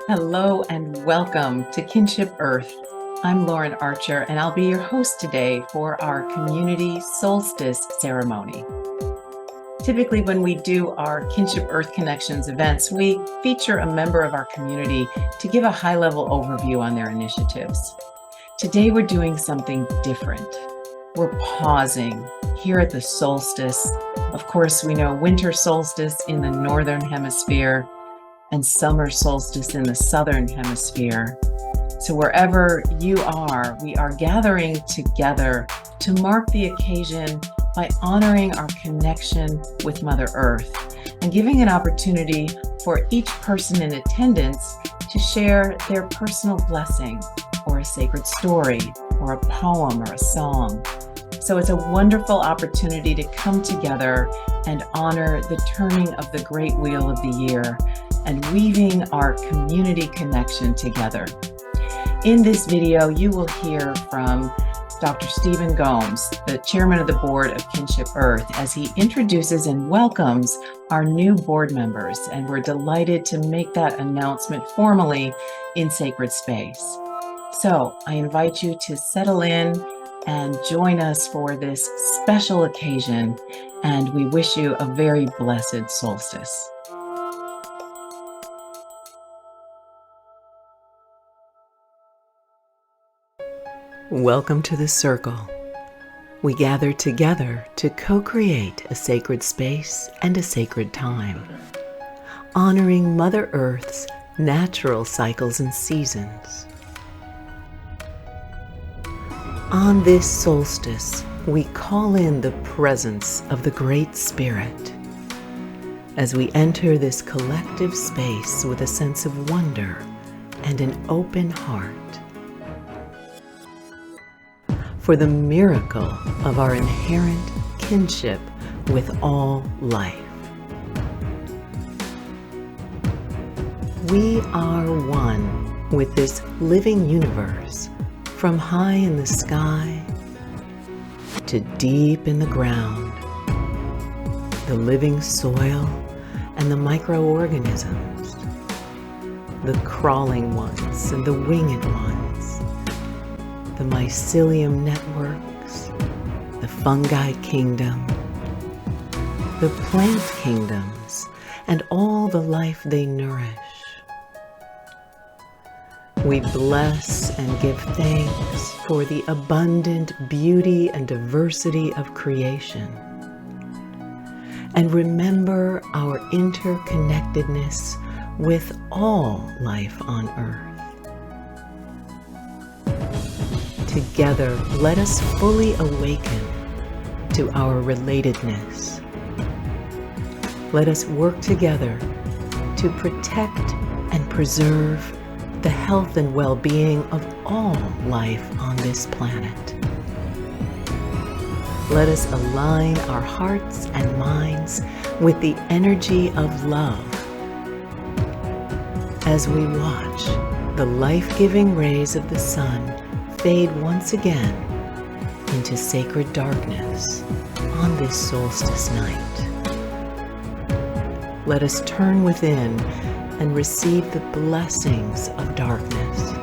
Hello and welcome to Kinship Earth. I'm Lauren Archer and I'll be your host today for our Community Solstice Ceremony. Typically when we do our Kinship Earth Connections events, we feature a member of our community to give a high-level overview on their initiatives. Today we're doing something different. We're pausing here at the solstice. Of course, we know winter solstice in the northern hemisphere and summer solstice in the southern hemisphere. So wherever you are, we are gathering together to mark the occasion by honoring our connection with Mother Earth and giving an opportunity for each person in attendance to share their personal blessing or a sacred story or a poem or a song. So it's a wonderful opportunity to come together and honor the turning of the great wheel of the year and weaving our community connection together. In this video, you will hear from Dr. Stephen Gomes, the chairman of the board of Kinship Earth, as he introduces and welcomes our new board members. And we're delighted to make that announcement formally in sacred space. So I invite you to settle in and join us for this special occasion. And we wish you a very blessed solstice. Welcome to the circle. We gather together to co-create a sacred space and a sacred time, honoring Mother Earth's natural cycles and seasons. On this solstice, we call in the presence of the Great Spirit as we enter this collective space with a sense of wonder and an open heart for the miracle of our inherent kinship with all life. We are one with this living universe, from high in the sky to deep in the ground, the living soil and the microorganisms, the crawling ones and the winged ones, the mycelium networks, the fungi kingdom, the plant kingdoms, and all the life they nourish. We bless and give thanks for the abundant beauty and diversity of creation, and remember our interconnectedness with all life on earth. Together, let us fully awaken to our relatedness. Let us work together to protect and preserve the health and well-being of all life on this planet. Let us align our hearts and minds with the energy of love as we watch the life-giving rays of the sun fade once again into sacred darkness on this solstice night. Let us turn within and receive the blessings of darkness,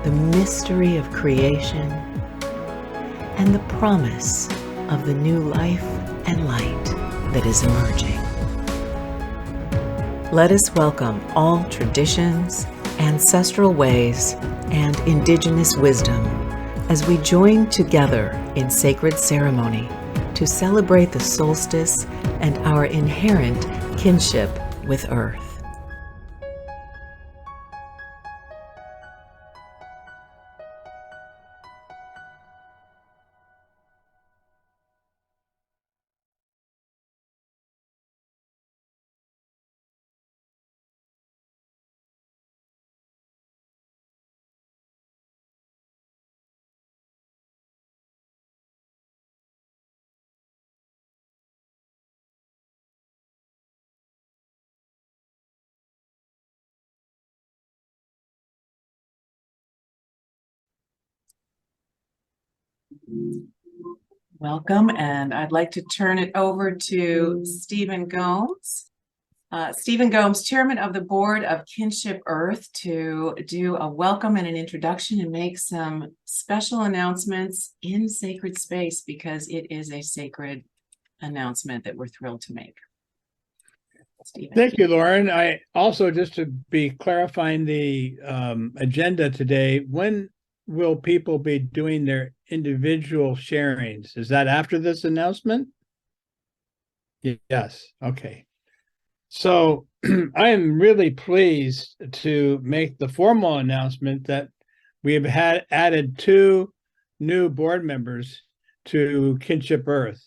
the mystery of creation, and the promise of the new life and light that is emerging. Let us welcome all traditions, ancestral ways, and indigenous wisdom as we join together in sacred ceremony to celebrate the solstice and our inherent kinship with Earth. Welcome, and I'd like to turn it over to Stephen Gomes. Stephen Gomes, Chairman of the Board of Kinship Earth, to do a welcome and an introduction and make some special announcements in sacred space, because it is a sacred announcement that we're thrilled to make. Stephen. Thank you, Lauren. I also, just to be clarifying the agenda today, when will people be doing their individual sharings? Is that after this announcement? Yes. Okay. So I am really pleased to make the formal announcement that we have added 2 new board members to Kinship Earth.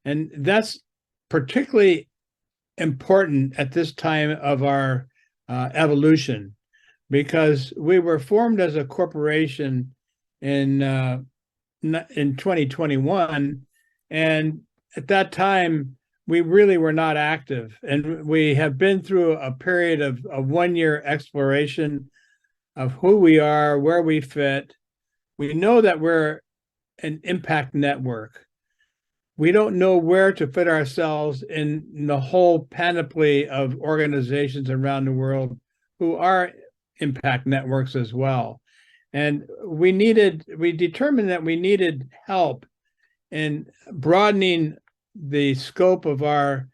And that's particularly important at this time of our evolution, because we were formed as a corporation in 2021, and at that time we really were not active, and we have been through a period of 1-year exploration of who we are, where we fit. We know that we're an impact network. We don't know where to fit ourselves in the whole panoply of organizations around the world who are impact networks as well. And we determined that we needed help in broadening the scope of our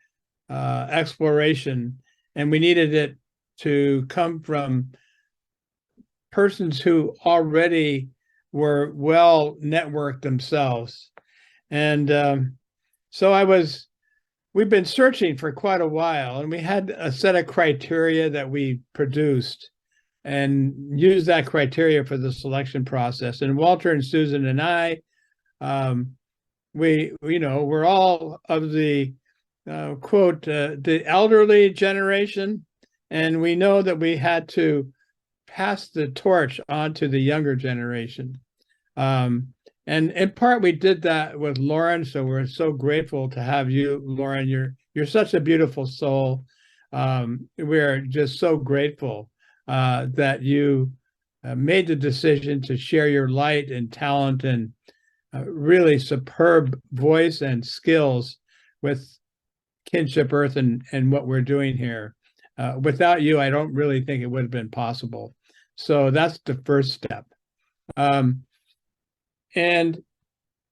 exploration, and we needed it to come from persons who already were well networked themselves. And so we've been searching for quite a while, and we had a set of criteria that we produced and used that criteria for the selection process. And Walter and Susan and I, we're all of the quote, the elderly generation, and we know that we had to pass the torch on to the younger generation. And in part, we did that with Lauren, so we're so grateful to have you, Lauren. You're such a beautiful soul. We're just so grateful that you made the decision to share your light and talent and really superb voice and skills with Kinship Earth and what we're doing here. Without you, I don't really think it would have been possible. So that's the first step. And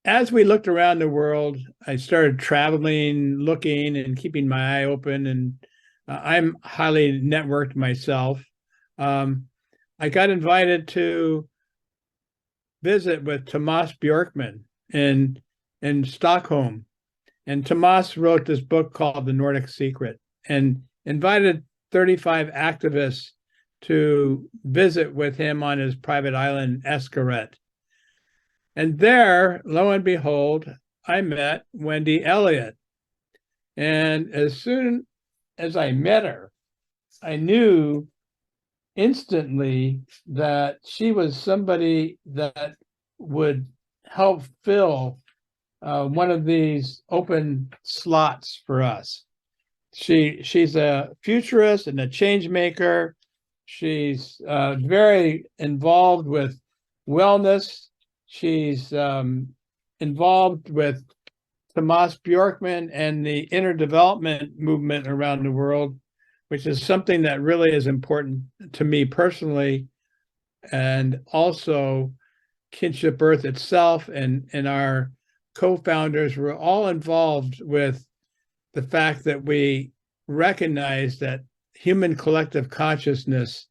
as we looked around the world, I started traveling, looking, and keeping my eye open. And I'm highly networked myself. I got invited to visit with Tomas Bjorkman in Stockholm. And Tomas wrote this book called The Nordic Secret and invited 35 activists to visit with him on his private island, Escaret. And there, lo and behold, I met Wendy Ellyatt. And as soon as I met her, I knew instantly that she was somebody that would help fill one of these open slots for us. She's a futurist and a change maker. She's very involved with wellness. She's involved with Tomas Bjorkman and the inner development movement around the world, which is something that really is important to me personally, and also Kinship Earth itself and our co-founders were all involved with the fact that we recognize that human collective consciousness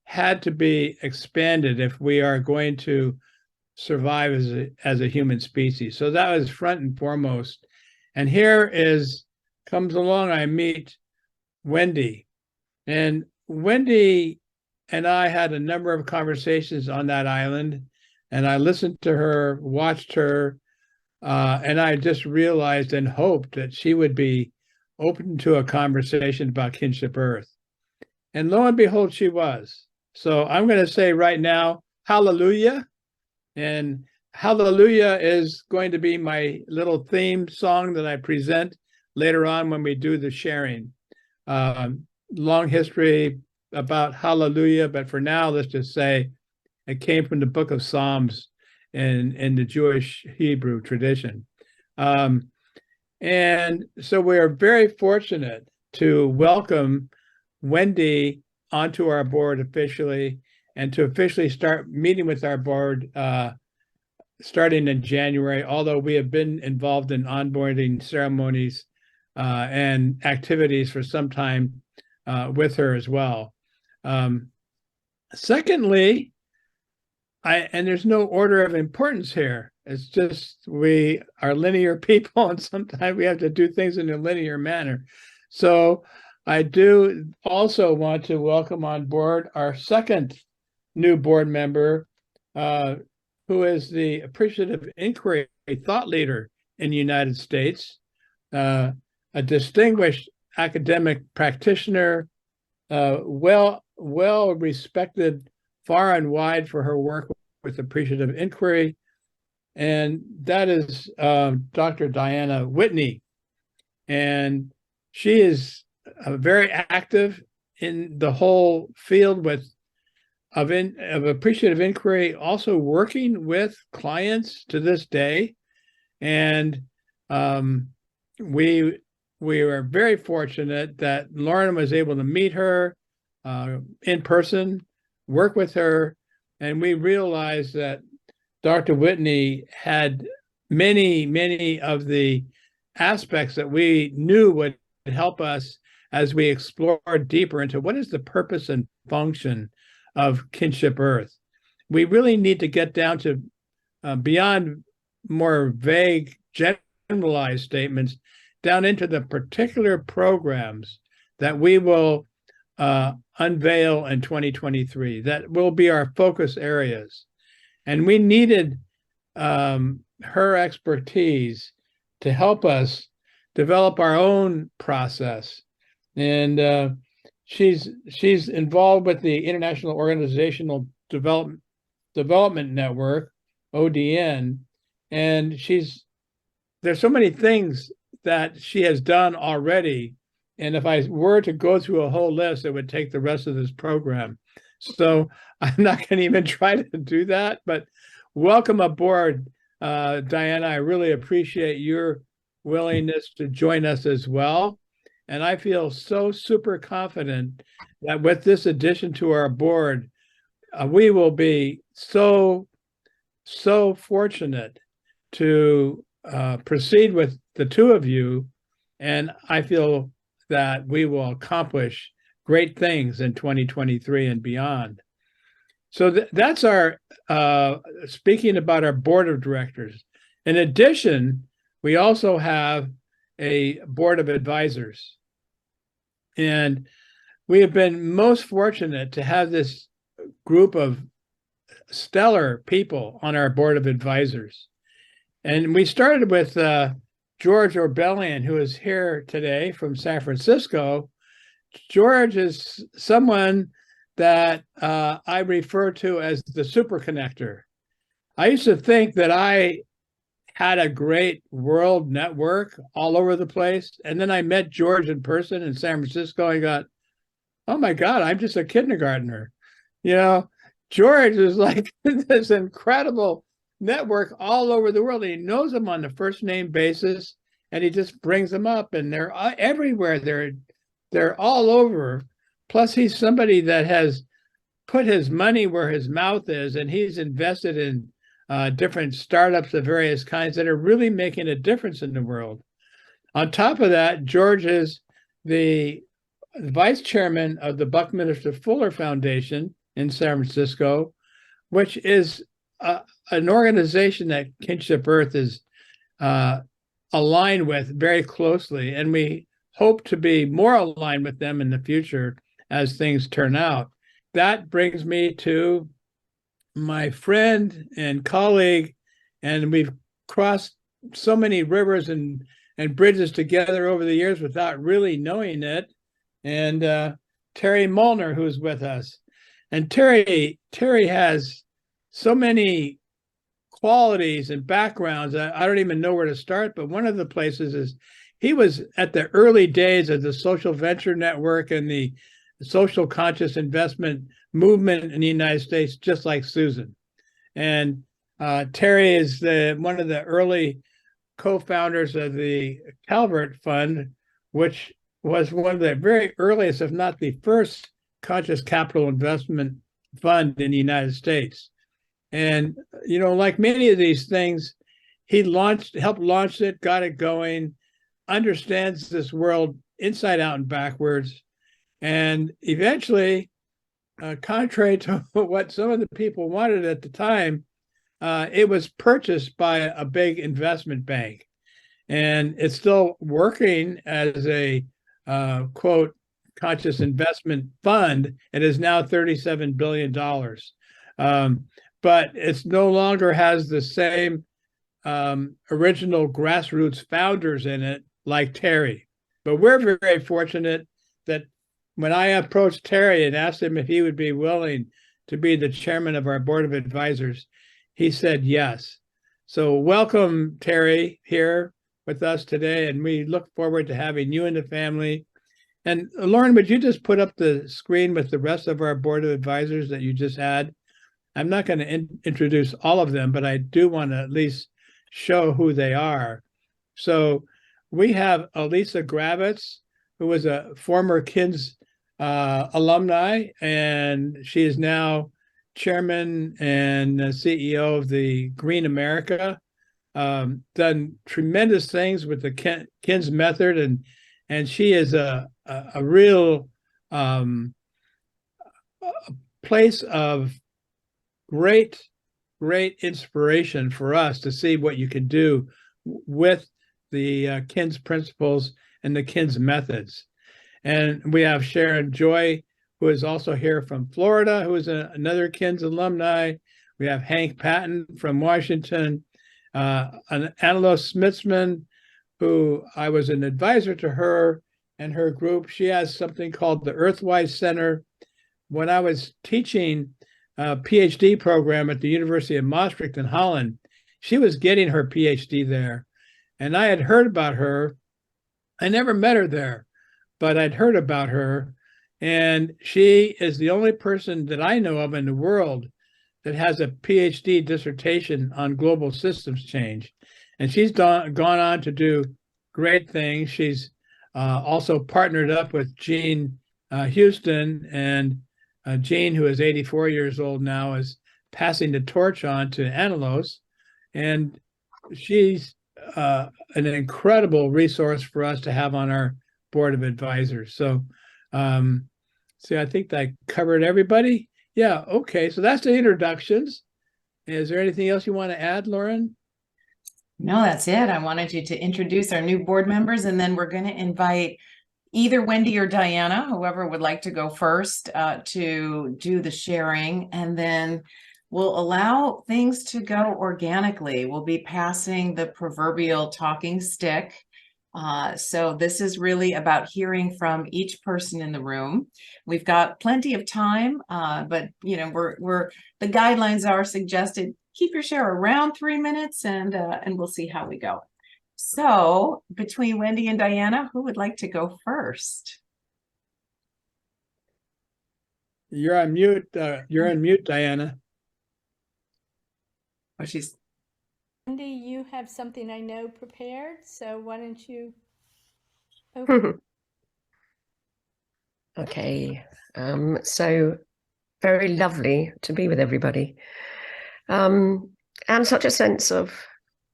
had to be expanded if we are going to survive as a human species. So that was front and foremost. And comes along, I meet Wendy. And Wendy and I had a number of conversations on that island, and I listened to her, watched her, and I just realized and hoped that she would be open to a conversation about Kinship Earth. And lo and behold, she was. So I'm going to say right now, hallelujah. And hallelujah is going to be my little theme song that I present later on when we do the sharing. Long history about hallelujah, but for now, let's just say it came from the book of Psalms in the Jewish Hebrew tradition. And so we are very fortunate to welcome Wendy onto our board officially, and to officially start meeting with our board starting in January, although we have been involved in onboarding ceremonies and activities for some time with her as well. Secondly, and there's no order of importance here. It's just we are linear people, and sometimes we have to do things in a linear manner. So I do also want to welcome on board our second new board member, who is the Appreciative Inquiry thought leader in the United States, a distinguished academic practitioner, well respected far and wide for her work with Appreciative Inquiry, and that is Dr. Diana Whitney. And she is very active in the whole field of Appreciative Inquiry, also working with clients to this day. And we are very fortunate that Lauren was able to meet her in person, work with her, and we realized that Dr. Whitney had many of the aspects that we knew would help us as we explored deeper into what is the purpose and function of Kinship Earth. We really need to get down to beyond more vague, generalized statements, down into the particular programs that we will unveil in 2023, that will be our focus areas. And we needed her expertise to help us develop our own process. And she's involved with the International Organizational Development Network, ODN, and there's so many things that she has done already. And if I were to go through a whole list, it would take the rest of this program. So I'm not going to even try to do that, but welcome aboard, Diana. I really appreciate your willingness to join us as well. And I feel so super confident that with this addition to our board, we will be so fortunate to proceed with the two of you. And I feel that we will accomplish great things in 2023 and beyond. So that's our, speaking about our board of directors. In addition, we also have a board of advisors. And we have been most fortunate to have this group of stellar people on our board of advisors. And we started with George Orbelian, who is here today from San Francisco. George is someone that I refer to as the super connector. I used to think that I had a great world network all over the place. And then I met George in person in San Francisco. I got, oh my God, I'm just a kindergartner. You know, George is like this incredible network all over the world. He knows them on the first name basis, and he just brings them up, and they're everywhere. They're all over. Plus, he's somebody that has put his money where his mouth is, and he's invested in different startups of various kinds that are really making a difference in the world. On top of that, George is the vice chairman of the Buckminster Fuller Foundation in San Francisco, which is an organization that Kinship Earth is aligned with very closely, and we hope to be more aligned with them in the future as things turn out. That brings me to my friend and colleague, and we've crossed so many rivers and bridges together over the years without really knowing it, and Terry Mollner, who's with us. And Terry has so many qualities and backgrounds. I don't even know where to start, but one of the places is he was at the early days of the social venture network and the social conscious investment movement in the United States, just like Susan. And Terry is one of the early co-founders of the Calvert Fund, which was one of the very earliest, if not the first, conscious capital investment fund in the United States. And, like many of these things, he helped launch it, got it going, understands this world inside out and backwards. And eventually, contrary to what some of the people wanted at the time, it was purchased by a big investment bank. And it's still working as a quote conscious investment fund. It is now $37 billion. But it's no longer has the same original grassroots founders in it like Terry. But we're very fortunate that when I approached Terry and asked him if he would be willing to be the chairman of our board of advisors, he said yes. So welcome, Terry, here with us today, and we look forward to having you in the family. And Lauren, would you just put up the screen with the rest of our board of advisors that you just had? I'm not going to introduce all of them, but I do want to at least show who they are. So we have Elisa Gravitz, who was a former KINS alumni, and she is now chairman and CEO of the Green America. Done tremendous things with the KINS method, and she is a real place of great inspiration for us to see what you can do with the KINS principles and the KINS methods. And we have Sharon Joy, who is also here from Florida, who is another KINS alumni. We have Hank Patton from Washington, Annelos Smitsman, who I was an advisor to her and her group. She has something called the Earthwise Center. When I was teaching a Ph.D. program at the University of Maastricht in Holland, she was getting her Ph.D. there. And I had heard about her. I never met her there, but I'd heard about her. And she is the only person that I know of in the world that has a PhD dissertation on global systems change. And she's gone on to do great things. She's also partnered up with Jean Houston, and Jean, who is 84 years old now, is passing the torch on to Annelos. And she's an incredible resource for us to have on our board of advisors. So, see, I think I covered everybody. Yeah, okay. So that's the introductions. Is there anything else you want to add, Lauren? No, that's it. I wanted you to introduce our new board members, and then we're going to invite either Wendy or Diana, whoever would like to go first, to do the sharing, and then we'll allow things to go organically. We'll be passing the proverbial talking stick. So this is really about hearing from each person in the room. We've got plenty of time, but we're the guidelines are suggested keep your share around 3 minutes, and we'll see how we go. So between Wendy and Diana, who would like to go first? You're on mute. You're on mute, Diana. Oh, she's. Wendy, you have something I know prepared, so why don't you? Okay, so very lovely to be with everybody, and such a sense of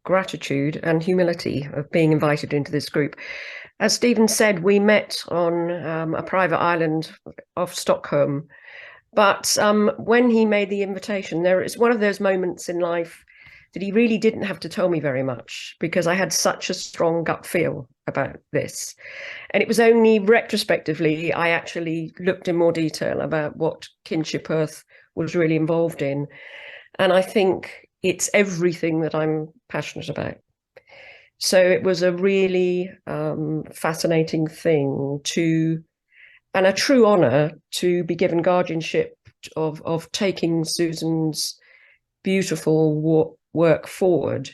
gratitude and humility of being invited into this group. As Stephen said, we met on a private island off Stockholm, but when he made the invitation, there is one of those moments in life that he really didn't have to tell me very much, because I had such a strong gut feel about this. And it was only retrospectively I actually looked in more detail about what Kinship Earth was really involved in. And I think it's everything that I'm passionate about. So it was a really fascinating thing and a true honor to be given guardianship of taking Susan's beautiful work forward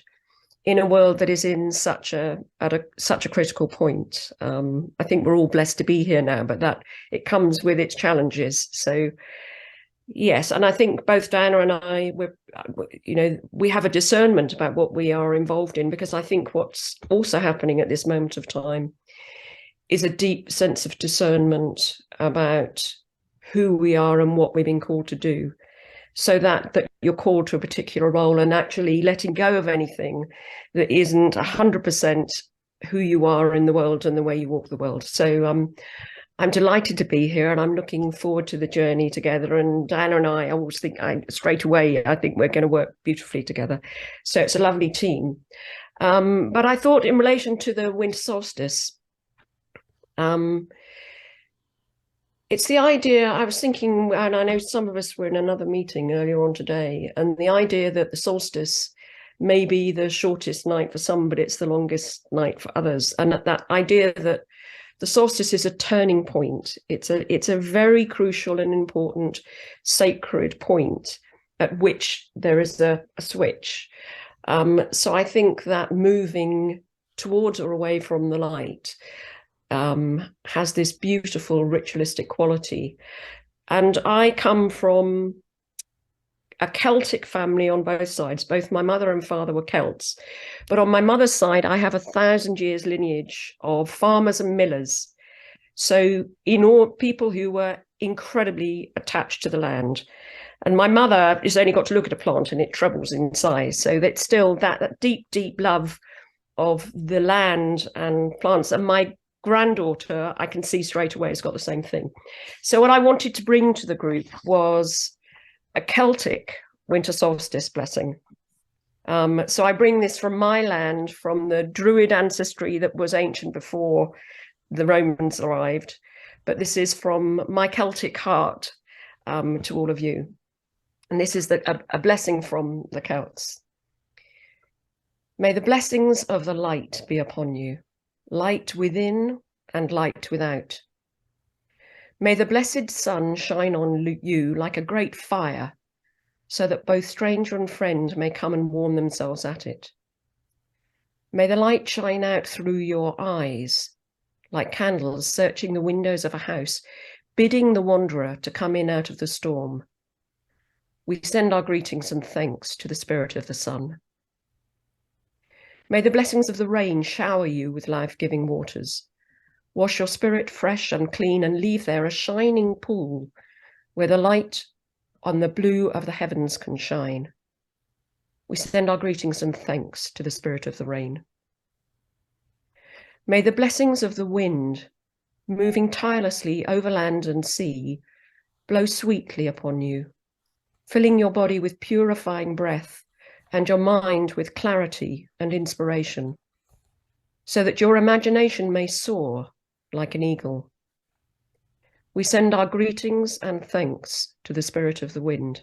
in a world that is in such a critical point. I think we're all blessed to be here now, but that it comes with its challenges. So yes, and I think both Diana and I, we have a discernment about what we are involved in, because I think what's also happening at this moment of time is a deep sense of discernment about who we are and what we've been called to do, so that you're called to a particular role, and actually letting go of anything that isn't 100% who you are in the world and the way you walk the world. So I'm delighted to be here, and I'm looking forward to the journey together. And Diana and I always think straight away, I think we're going to work beautifully together. So it's a lovely team. But I thought in relation to the winter solstice, it's the idea, I was thinking, and I know some of us were in another meeting earlier on today, and the idea that the solstice may be the shortest night for some, but it's the longest night for others. And that idea that the solstice is a turning point. It's a very crucial and important sacred point at which there is a switch. So I think that moving towards or away from the light has this beautiful ritualistic quality. And I come from a Celtic family on both sides. Both my mother and father were Celts. But on my mother's side, I have 1,000 years lineage of farmers and millers. So people who were incredibly attached to the land. And my mother has only got to look at a plant and it trebles in size. So that's still that deep, deep love of the land and plants. And my granddaughter, I can see straight away, has got the same thing. So what I wanted to bring to the group was a Celtic winter solstice blessing. So I bring this from my land, from the Druid ancestry that was ancient before the Romans arrived. But this is from my Celtic heart to all of you. And this is a blessing from the Celts. May the blessings of the light be upon you, light within and light without. May the blessed sun shine on you like a great fire, so that both stranger and friend may come and warm themselves at it. May the light shine out through your eyes, like candles searching the windows of a house, bidding the wanderer to come in out of the storm. We send our greetings and thanks to the spirit of the sun. May the blessings of the rain shower you with life-giving waters. Wash your spirit fresh and clean and leave there a shining pool where the light on the blue of the heavens can shine. We send our greetings and thanks to the spirit of the rain. May the blessings of the wind, moving tirelessly over land and sea, blow sweetly upon you, filling your body with purifying breath and your mind with clarity and inspiration, so that your imagination may soar like an eagle. We send our greetings and thanks to the spirit of the wind.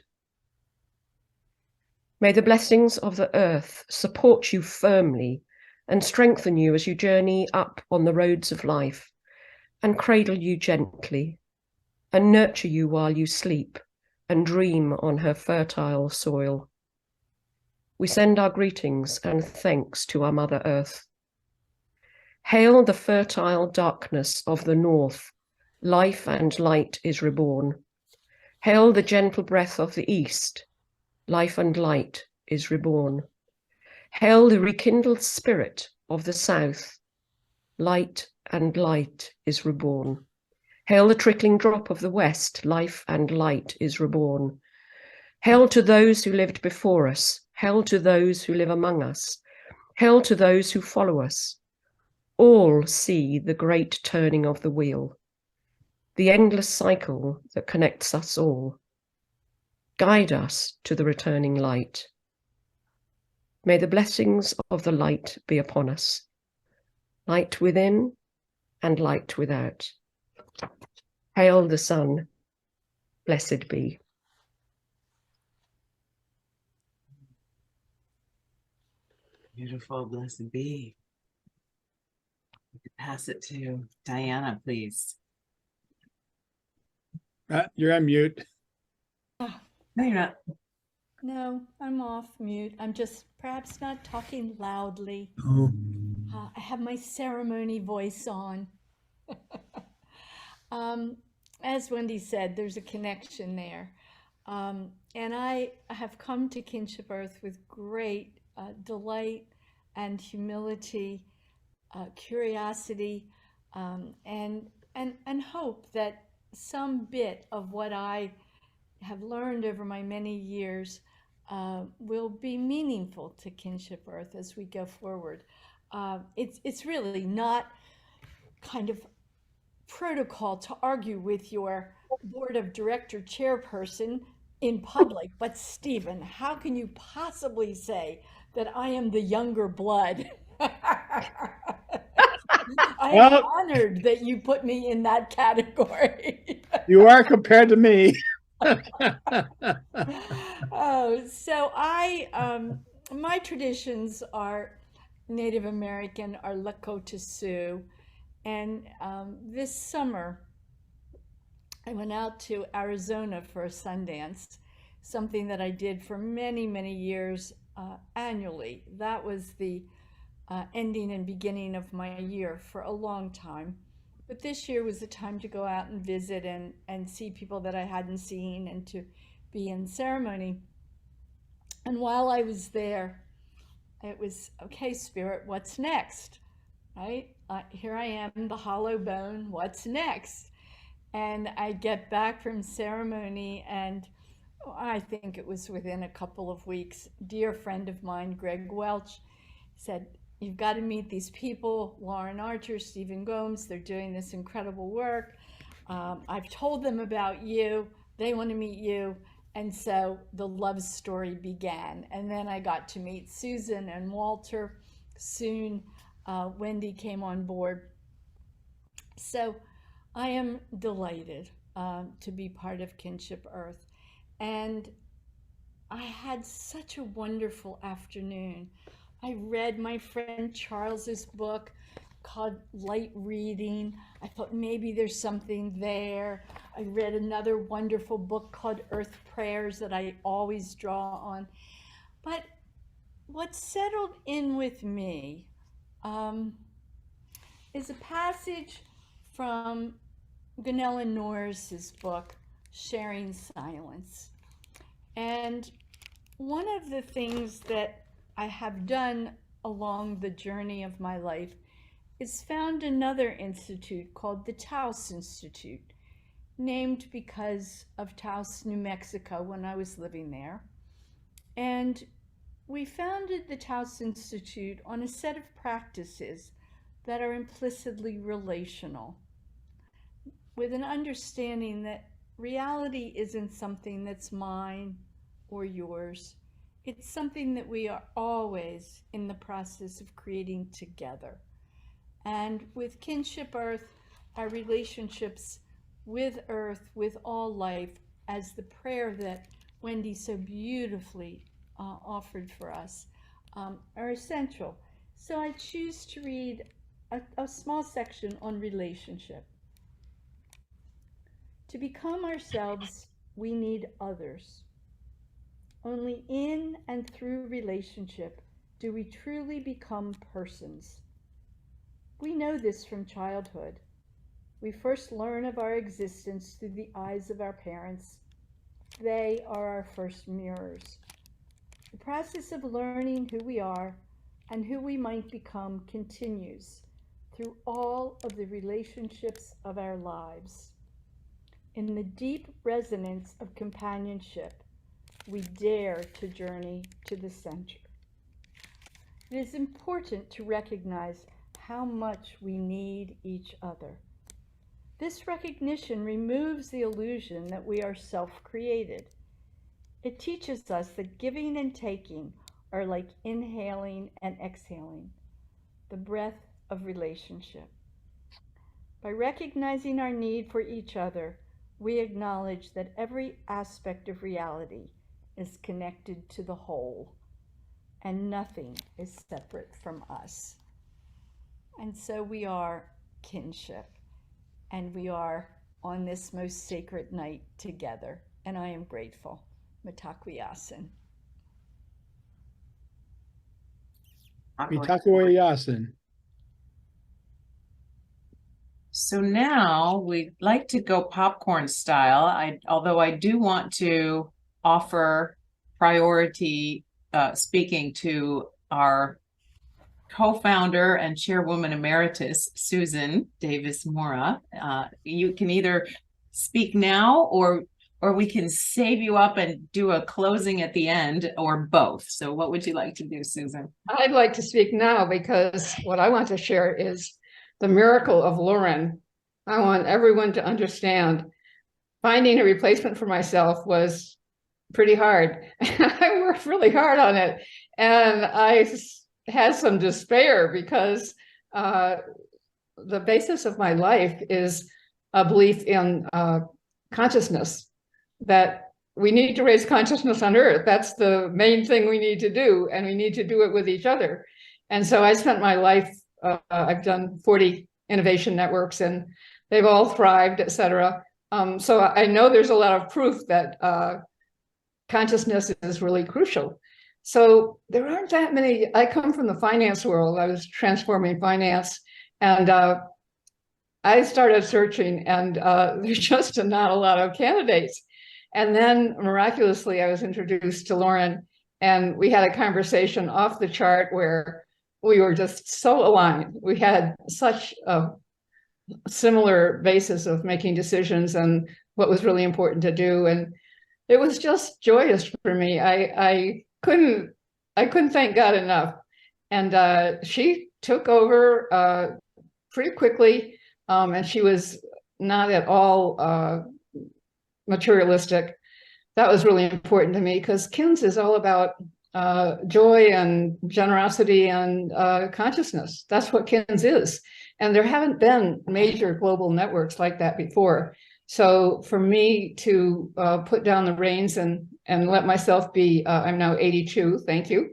May the blessings of the earth support you firmly and strengthen you as you journey up on the roads of life, and cradle you gently, and nurture you while you sleep and dream on her fertile soil. We send our greetings and thanks to our Mother Earth. Hail the fertile darkness of the north, life and light is reborn. Hail the gentle breath of the east, life and light is reborn. Hail the rekindled spirit of the south, light and light is reborn. Hail the trickling drop of the west, life and light is reborn. Hail to those who lived before us, hail to those who live among us, hail to those who follow us. All see the great turning of the wheel, the endless cycle that connects us all. Guide us to the returning light. May the blessings of the light be upon us, light within and light without. Hail the sun, blessed be. Beautiful, blessed be. We could pass it to Diana, please. You're on mute. Ah, No, you're not. no, I'm off mute. I'm just perhaps not talking loudly. Oh. I have my ceremony voice on. As Wendy said, there's a connection there. And I have come to Kinship Earth with great delight and humility, curiosity, and hope that some bit of what I have learned over my many years will be meaningful to Kinship Earth as we go forward. It's really not kind of protocol to argue with your board of director chairperson in public, but Stephen, how can you possibly say that I am the younger blood? I am Well, honored that you put me in that category. you are compared to me. Oh, so my traditions are Native American, are Lakota Sioux, and this summer I went out to Arizona for a Sundance, something that I did for many, many years annually. That was the ending and beginning of my year for a long time. But this year was the time to go out and visit and see people that I hadn't seen and to be in ceremony. And while I was there, it was, okay, Spirit, what's next? Right? Here I am, the hollow bone, what's next? And I get back from ceremony, and I think it was within a couple of weeks, dear friend of mine, Greg Welch, said, you've got to meet these people, Lauren Archer, Stephen Gomes, they're doing this incredible work. I've told them about you, they want to meet you. And so the love story began. And then I got to meet Susan and Walter. Soon Wendy came on board. So I am delighted to be part of Kinship Earth. And I had such a wonderful afternoon. I read my friend Charles's book called Light Reading. I thought maybe there's something there. I read another wonderful book called Earth Prayers that I always draw on. But what settled in with me is a passage from Gunilla Norris's book, Sharing Silence. And one of the things that I have done along the journey of my life is found another institute called the Taos Institute, named because of Taos, New Mexico, when I was living there. And we founded the Taos Institute on a set of practices that are implicitly relational, with an understanding that reality isn't something that's mine or yours. It's something that we are always in the process of creating together. And with Kinship Earth, our relationships with Earth, with all life, as the prayer that Wendy so beautifully offered for us, are essential. So I choose to read a small section on relationship. To become ourselves, we need others. Only in and through relationship do we truly become persons. We know this from childhood. We first learn of our existence through the eyes of our parents. They are our first mirrors. The process of learning who we are and who we might become continues through all of the relationships of our lives. In the deep resonance of companionship, we dare to journey to the center. It is important to recognize how much we need each other. This recognition removes the illusion that we are self-created. It teaches us that giving and taking are like inhaling and exhaling, the breath of relationship. By recognizing our need for each other, we acknowledge that every aspect of reality is connected to the whole, and nothing is separate from us. And so we are kinship, and we are on this most sacred night together, and I am grateful. Mitakuye Yasin. So now we'd like to go popcorn style. Although I do want to offer priority speaking to our co-founder and chairwoman emeritus, Susan Davis Mora. You can either speak now or we can save you up and do a closing at the end, or both. So what would you like to do, Susan? I'd like to speak now because what I want to share is the miracle of Lauren. I want everyone to understand finding a replacement for myself was pretty hard. I worked really hard on it. And I had some despair because the basis of my life is a belief in consciousness, that we need to raise consciousness on Earth. That's the main thing we need to do, and we need to do it with each other. And so I spent my life, I've done 40 innovation networks, and they've all thrived, et cetera. So I know there's a lot of proof that consciousness is really crucial. So there aren't that many. I come from the finance world. I was transforming finance, and I started searching, and there's just not a lot of candidates. And then miraculously, I was introduced to Lauren, and we had a conversation off the chart where we were just so aligned. We had such a similar basis of making decisions and what was really important to do. And it was just joyous for me. I couldn't thank God enough. And she took over pretty quickly, and she was not at all materialistic. That was really important to me because KINS is all about joy and generosity and consciousness. That's what KINS is. And there haven't been major global networks like that before. So for me to put down the reins and let myself be, I'm now 82, thank you.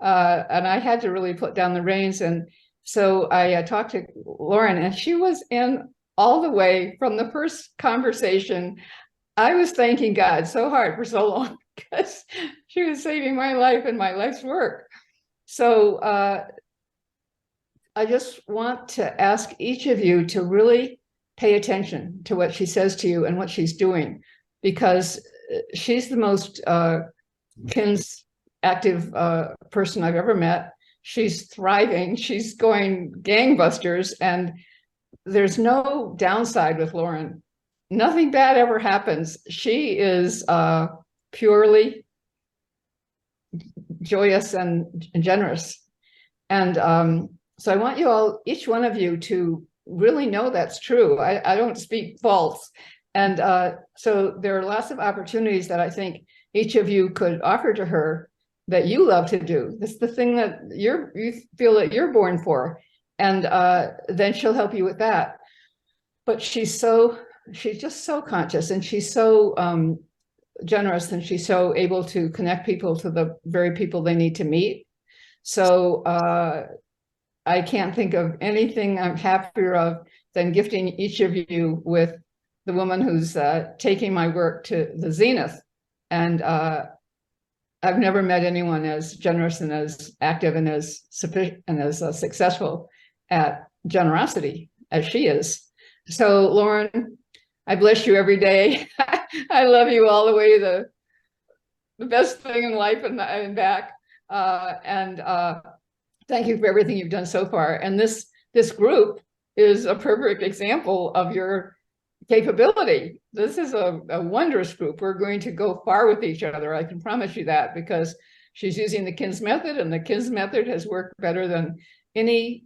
And I had to really put down the reins. And so I talked to Lauren, and she was in all the way from the first conversation. I was thanking God so hard for so long because she was saving my life and my life's work. So I just want to ask each of you to really pay attention to what she says to you and what she's doing, because she's the most KINS active person I've ever met. She's thriving. She's going gangbusters, and there's no downside with Lauren. Nothing bad ever happens. She is purely joyous and generous. And so I want you all, each one of you, to really know that's true. I don't speak false. And so there are lots of opportunities that I think each of you could offer to her that you love to do. It's the thing that you feel that you're born for. And then she'll help you with that. But she's just so conscious, and she's so generous, and she's so able to connect people to the very people they need to meet. So I can't think of anything I'm happier of than gifting each of you with the woman who's taking my work to the zenith. And I've never met anyone as generous and as active and as sufficient and as successful at generosity as she is. So Lauren, I bless you every day. I love you all the way to the best thing in life and back. Thank you for everything you've done so far. And this group is a perfect example of your capability. This is a wondrous group. We're going to go far with each other. I can promise you that, because she's using the KINS method, and the KINS method has worked better than any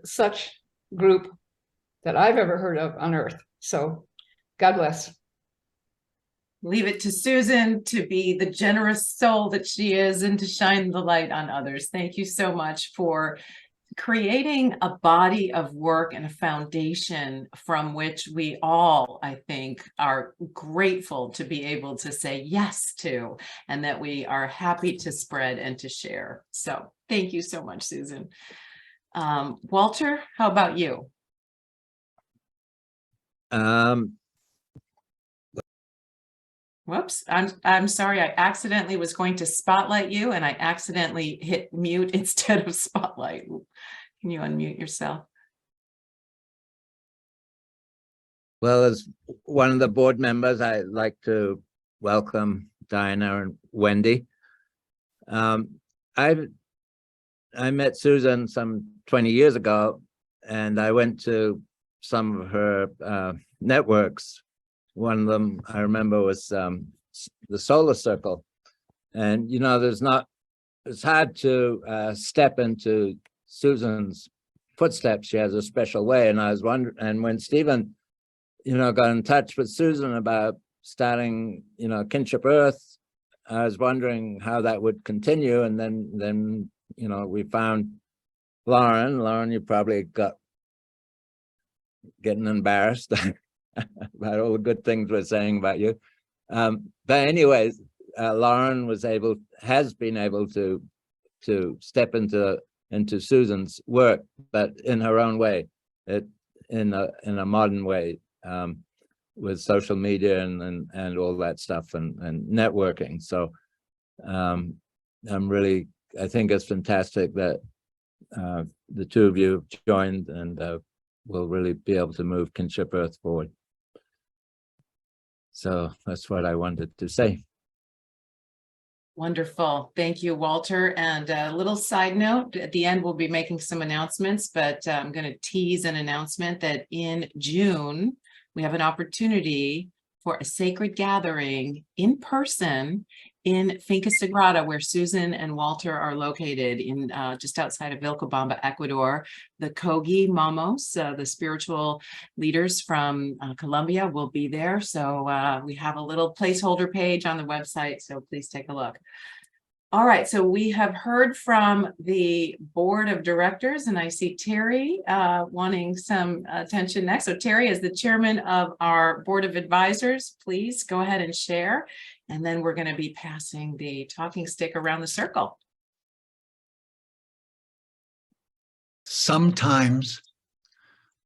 such group that I've ever heard of on Earth. So God bless. Leave it to Susan to be the generous soul that she is and to shine the light on others. Thank you so much for creating a body of work and a foundation from which we all, I think, are grateful to be able to say yes to, and that we are happy to spread and to share. So thank you so much, Susan. Walter, how about you? Whoops, I'm sorry. I accidentally was going to spotlight you, and I accidentally hit mute instead of spotlight. Can you unmute yourself? Well, as one of the board members, I'd like to welcome Diana and Wendy. I've I met Susan some 20 years ago, and I went to some of her networks. One of them I remember was the Solar Circle. And, you know, it's hard to step into Susan's footsteps. She has a special way. And I was wondering, and when Stephen, you know, got in touch with Susan about starting, you know, Kinship Earth, I was wondering how that would continue. And then, you know, we found Lauren. Lauren, you probably getting embarrassed about all the good things we're saying about you. But anyways, Lauren has been able to step into Susan's work, but in her own way, in a modern way, with social media and all that stuff and networking. So I think it's fantastic that the two of you have joined, and will really be able to move Kinship Earth forward. So that's what I wanted to say. Wonderful. Thank you, Walter. And a little side note, at the end, we'll be making some announcements, but I'm going to tease an announcement that in June, we have an opportunity for a sacred gathering in person in Finca Sagrada, where Susan and Walter are located in just outside of Vilcabamba, Ecuador. The Kogi Mamos, the spiritual leaders from Colombia, will be there. So we have a little placeholder page on the website, so please take a look. All right, so we have heard from the board of directors, and I see Terry wanting some attention next. So Terry, as the chairman of our board of advisors, please go ahead and share. And then we're going to be passing the talking stick around the circle. Sometimes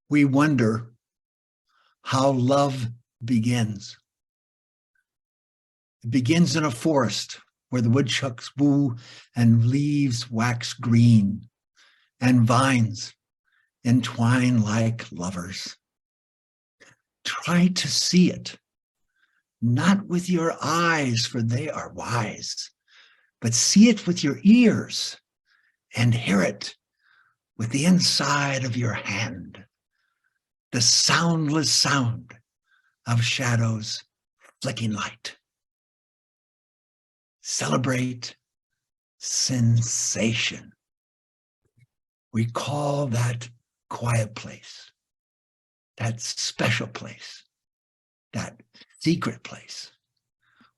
we wonder how love begins. It begins in a forest where the woodchucks woo and leaves wax green and vines entwine like lovers. Try to see it, not with your eyes, for they are wise, but see it with your ears and hear it with the inside of your hand, the soundless sound of shadows flicking light. Celebrate sensation. We call that quiet place, that special place, that secret place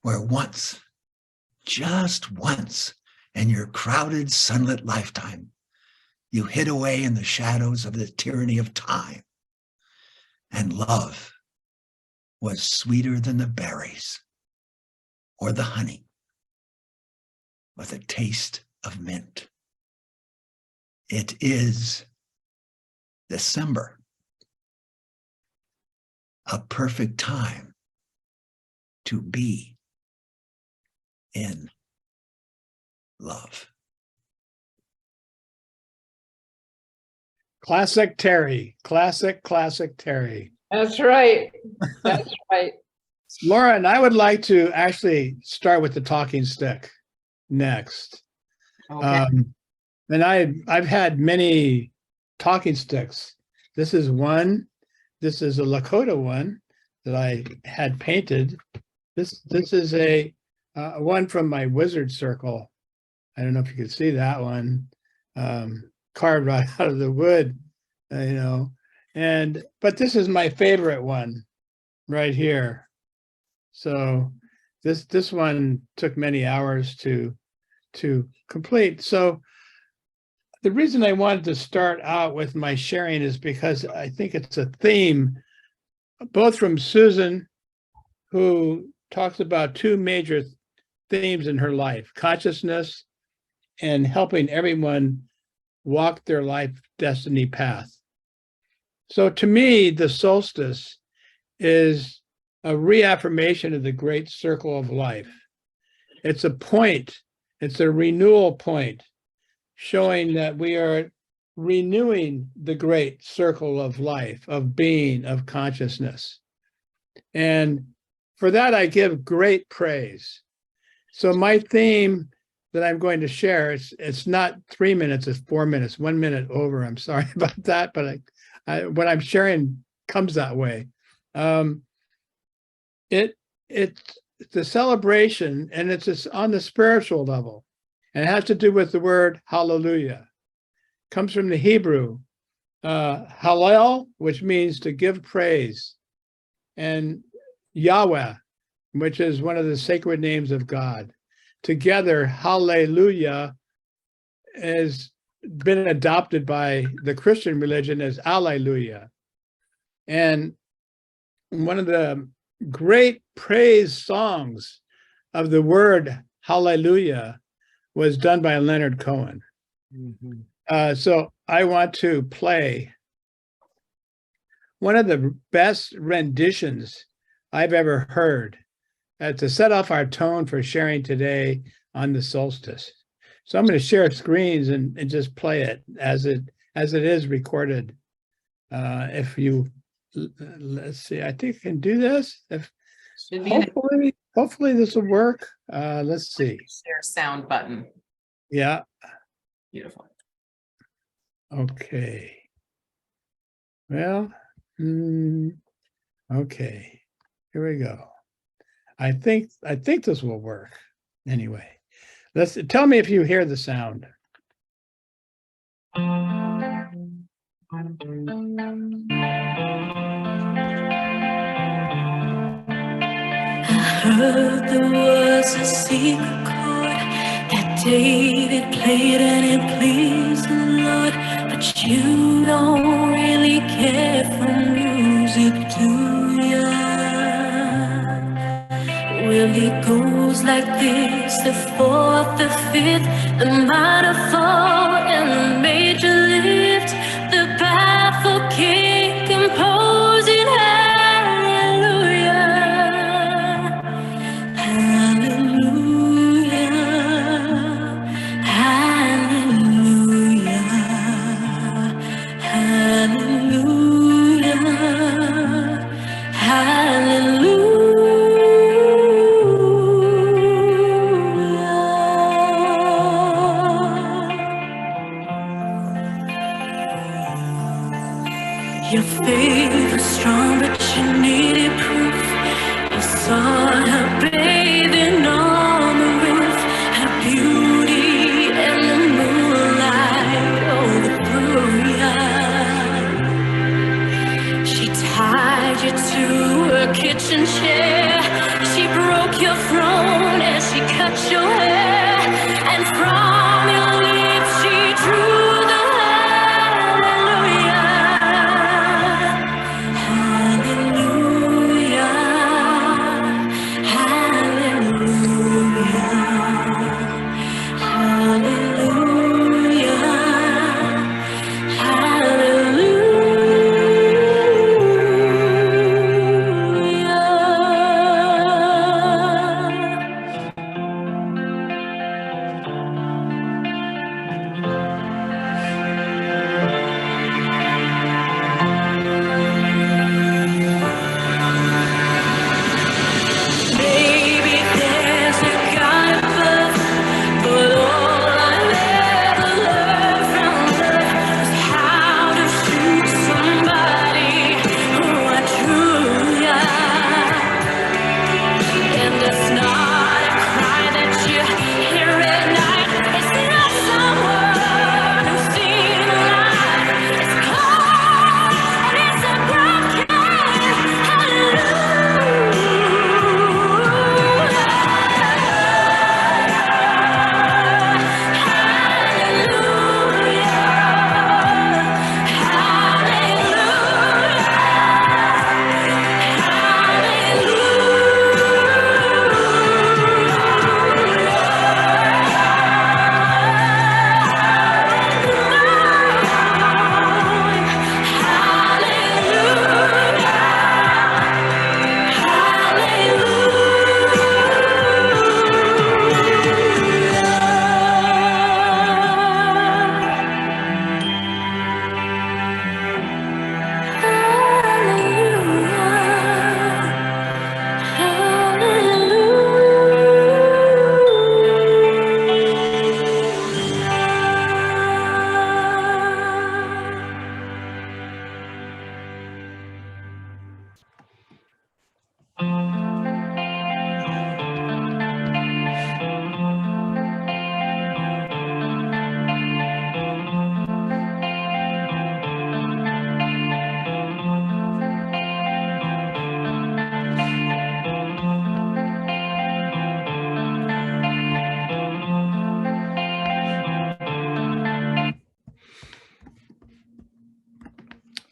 where once, just once in your crowded sunlit lifetime, you hid away in the shadows of the tyranny of time, and love was sweeter than the berries or the honey, with a taste of mint. It is December, a perfect time to be in love. Classic Terry, classic Terry. That's right. That's right. Lauren, I would like to actually start with the talking stick next. Okay. And I've had many talking sticks. This is one. This is a Lakota one that I had painted. This is a one from my wizard circle. I don't know if you can see that one, carved right out of the wood, you know. But this is my favorite one right here. So this one took many hours to complete. So the reason I wanted to start out with my sharing is because I think it's a theme, both from Susan, who talks about two major themes in her life: consciousness and helping everyone walk their life destiny path. So to me, the solstice is a reaffirmation of the great circle of life. It's a point, it's a renewal point, showing that we are renewing the great circle of life, of being, of consciousness. And for that, I give great praise. So my theme that I'm going to share, it's not 3 minutes, it's 4 minutes, 1 minute over. I'm sorry about that, but what I'm sharing comes that way. It's the celebration, and it's just on the spiritual level, and it has to do with the word hallelujah. It comes from the Hebrew hallel, which means to give praise, and Yahweh, which is one of the sacred names of God. Together, hallelujah has been adopted by the Christian religion as alleluia. And one of the great praise songs of the word hallelujah was done by Leonard Cohen. So I want to play one of the best renditions I've ever heard to set off our tone for sharing today on the solstice. So I'm going to share screens and just play it as it is recorded. If you let's see, I think I can do this. If Should be hopefully this will work. Let's see. share sound button. Yeah. Beautiful. Okay. Well, okay. Here we go. I think this will work. Anyway, let's tell me if you hear the sound. Heard there was a secret chord that David played and it pleased the Lord, but you don't really care for music, do ya? Well, it goes like this: the fourth, the fifth, the minor fall, and the major lift, the baffled king composing hallelujah. Hallelujah, hallelujah, hallelujah, hallelujah. Your faith was strong, but you needed proof. You saw her bathing on the roof, her beauty and the moonlight overthrew ya. She tied you to her kitchen chair, she broke your throne and she cut your hair, and from your lips she drew the hallelujah. Hallelujah, hallelujah.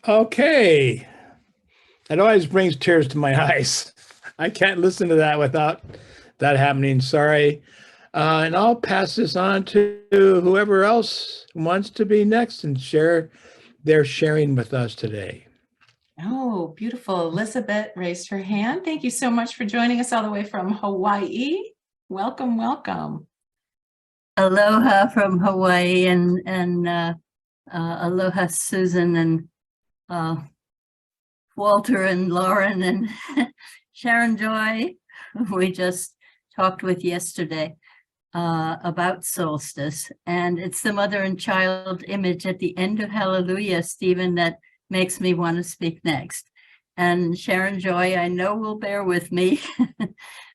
Okay. It always brings tears to my eyes. I can't listen to that without that happening. Sorry. And I'll pass this on to whoever else wants to be next and share their sharing with us today. Oh, beautiful. Elizabeth raised her hand. Thank you so much for joining us all the way from Hawaii. Welcome, welcome. Aloha from Hawaii and aloha Susan and Walter and Lauren and Sharon Joy, who we just talked with yesterday about solstice. And it's the mother and child image at the end of Hallelujah, Stephen, that makes me want to speak next. And Sharon Joy, I know, will bear with me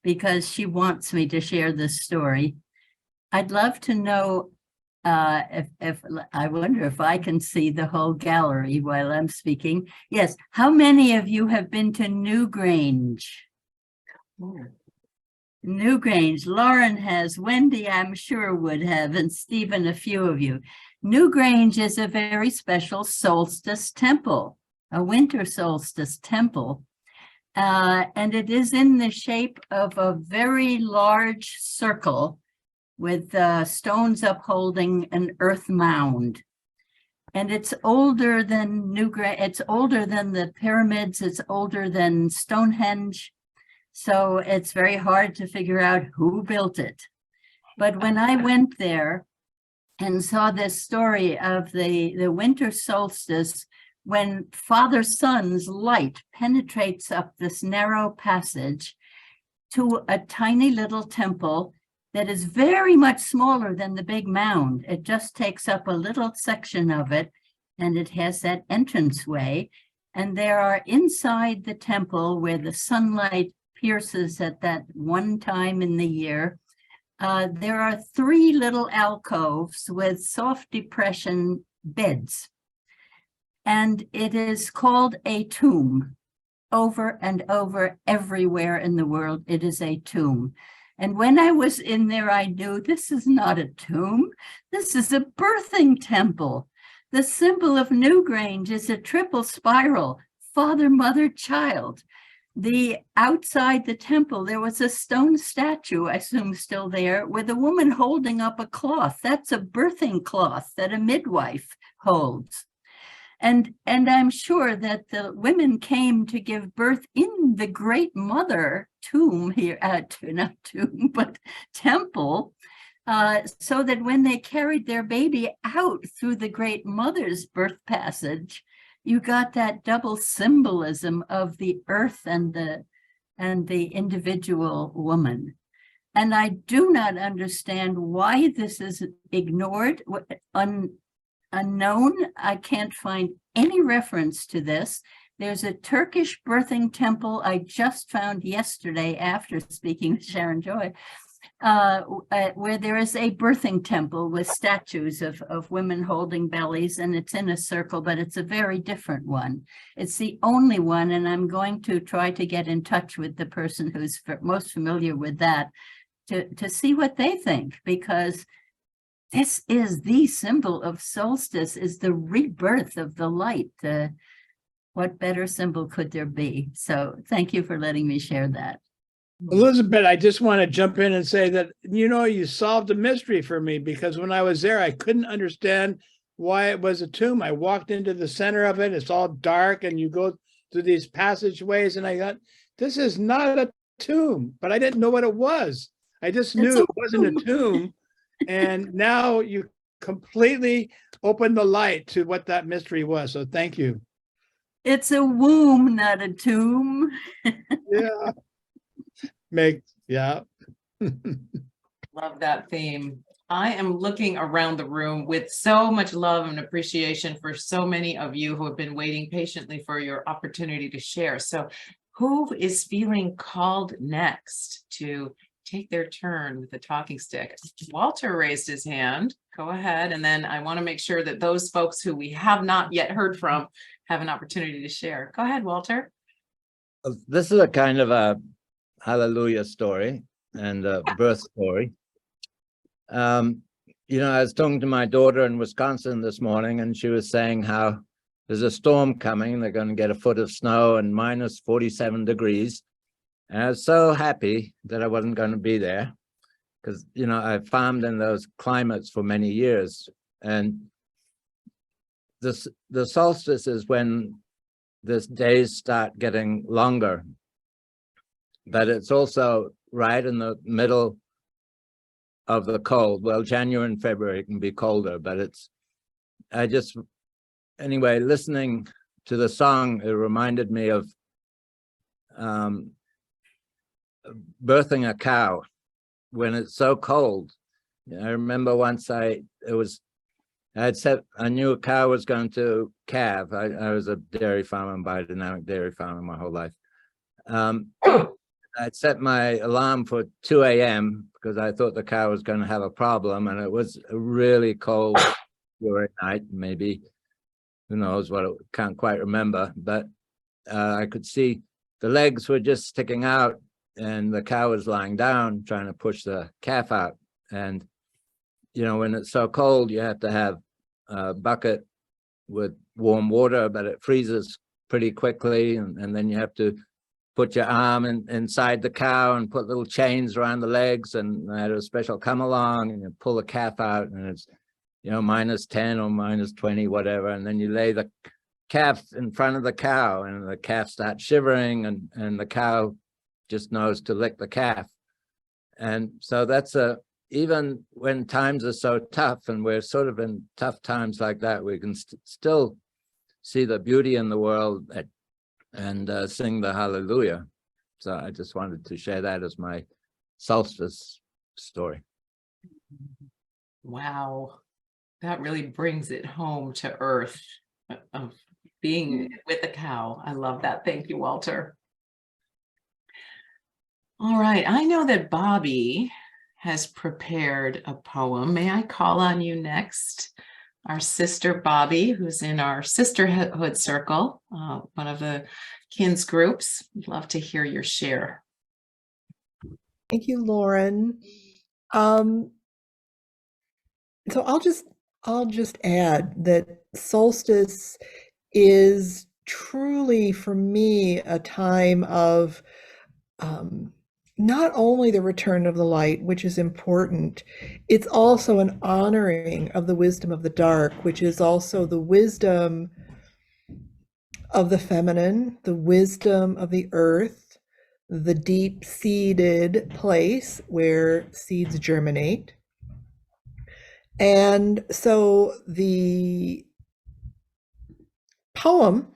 because she wants me to share this story. I'd love to know if I wonder if I can see the whole gallery while I'm speaking. Yes, how many of you have been to Newgrange? Newgrange, Lauren has, Wendy I'm sure would have, and Stephen, a few of you. Newgrange is a very special solstice temple, a winter solstice temple. And it is in the shape of a very large circle with stones upholding an earth mound. And it's older than Newgrange, it's older than the pyramids, it's older than Stonehenge. So it's very hard to figure out who built it. But when I went there and saw this story of the winter solstice, when Father Sun's light penetrates up this narrow passage to a tiny little temple that is very much smaller than the big mound. It just takes up a little section of it, and it has that entranceway. And there are inside the temple where the sunlight pierces at that one time in the year, there are 3 little alcoves with soft depression beds. And it is called a tomb. Over and over, everywhere in the world, it is a tomb. And when I was in there, I knew this is not a tomb. This is a birthing temple. The symbol of Newgrange is a triple spiral, father, mother, child. The outside the temple, there was a stone statue, I assume still there, with a woman holding up a cloth. That's a birthing cloth that a midwife holds. And I'm sure that the women came to give birth in the Great Mother tomb here, not tomb, but temple, so that when they carried their baby out through the Great Mother's birth passage, you got that double symbolism of the earth and the individual woman. And I do not understand why this is ignored, unknown. I can't find any reference to this. There's a Turkish birthing temple I just found yesterday after speaking with Sharon Joy, where there is a birthing temple with statues of women holding bellies, and it's in a circle, but it's a very different one. It's the only one, and I'm going to try to get in touch with the person who's most familiar with that to see what they think, because this is the symbol of solstice, is the rebirth of the light. What better symbol could there be? So thank you for letting me share that. Elizabeth, I just want to jump in and say that, you solved a mystery for me, because when I was there, I couldn't understand why it was a tomb. I walked into the center of it. It's all dark and you go through these passageways, and I thought, this is not a tomb, but I didn't know what it was. I just knew it wasn't a tomb. And now you completely opened the light to what that mystery was. So thank you. It's a womb, not a tomb. Yeah. Yeah. Love that theme. I am looking around the room with so much love and appreciation for so many of you who have been waiting patiently for your opportunity to share. So who is feeling called next to take their turn with the talking stick? Walter raised his hand. Go ahead. And then I want to make sure that those folks who we have not yet heard from have an opportunity to share. Go ahead, Walter. This is a kind of a hallelujah story and a birth story. I was talking to my daughter in Wisconsin this morning, and she was saying how there's a storm coming. They're going to get a foot of snow and minus 47 degrees. And I was so happy that I wasn't going to be there because, you know, I farmed in those climates for many years. And the solstice is when the days start getting longer. But it's also right in the middle of the cold. Well, January and February can be colder, but anyway, listening to the song, it reminded me of birthing a cow when it's so cold. I remember once I knew a cow was going to calve. I was a dairy farmer, biodynamic dairy farmer my whole life. I'd set my alarm for 2 a.m. because I thought the cow was going to have a problem, and it was a really cold night, maybe, who knows what, can't quite remember, but I could see the legs were just sticking out and the cow was lying down trying to push the calf out. And, you know, when it's so cold, you have to have a bucket with warm water, but it freezes pretty quickly. And then you have to put your arm inside the cow and put little chains around the legs, and I had a special come along and you pull the calf out, and it's, you know, minus 10 or minus 20, whatever. And then you lay the calf in front of the cow and the calf starts shivering, and the cow just knows to lick the calf. And so that's even when times are so tough, and we're sort of in tough times like that, we can still see the beauty in the world and sing the hallelujah. So I just wanted to share that as my solstice story. Wow, that really brings it home to earth of being with the cow. I love that. Thank you, Walter. All right, I know that Bobby has prepared a poem. May I call on you next? Our sister Bobby, who's in our sisterhood circle, one of the KINS groups. I'd love to hear your share. Thank you, Lauren. So I'll just add that solstice is truly, for me, a time of not only the return of the light, which is important, it's also an honoring of the wisdom of the dark, which is also the wisdom of the feminine, the wisdom of the earth, the deep-seated place where seeds germinate. And so the poem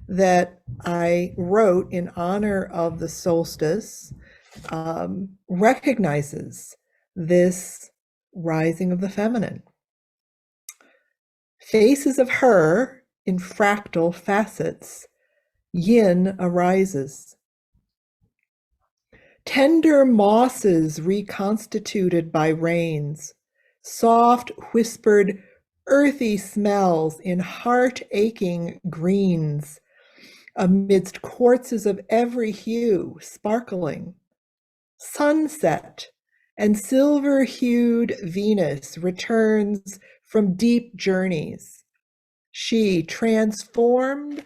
that I wrote in honor of the solstice recognizes this rising of the feminine. Faces of her in fractal facets, yin arises. Tender mosses reconstituted by rains, soft whispered earthy smells in heart-aching greens, amidst quartzes of every hue sparkling. Sunset and silver-hued Venus returns from deep journeys. She, transformed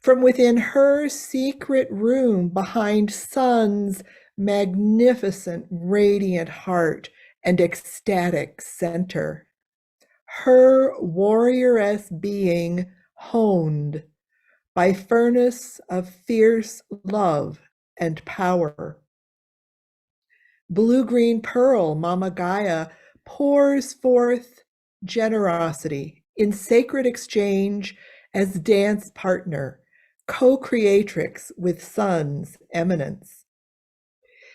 from within her secret room behind sun's magnificent radiant heart and ecstatic center. Her warrioress being honed by furnace of fierce love and power. Blue-green pearl, Mama Gaia pours forth generosity in sacred exchange as dance partner, co-creatrix with sun's eminence.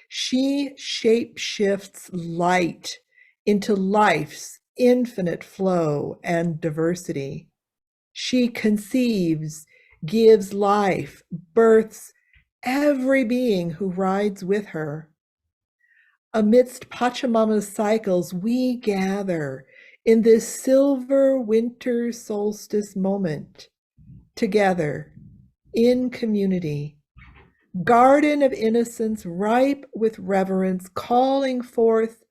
She shape-shifts light into life's infinite flow and diversity. She conceives, gives life, births every being who rides with her. Amidst Pachamama's cycles, we gather in this silver winter solstice moment, together, in community, garden of innocence ripe with reverence, calling forth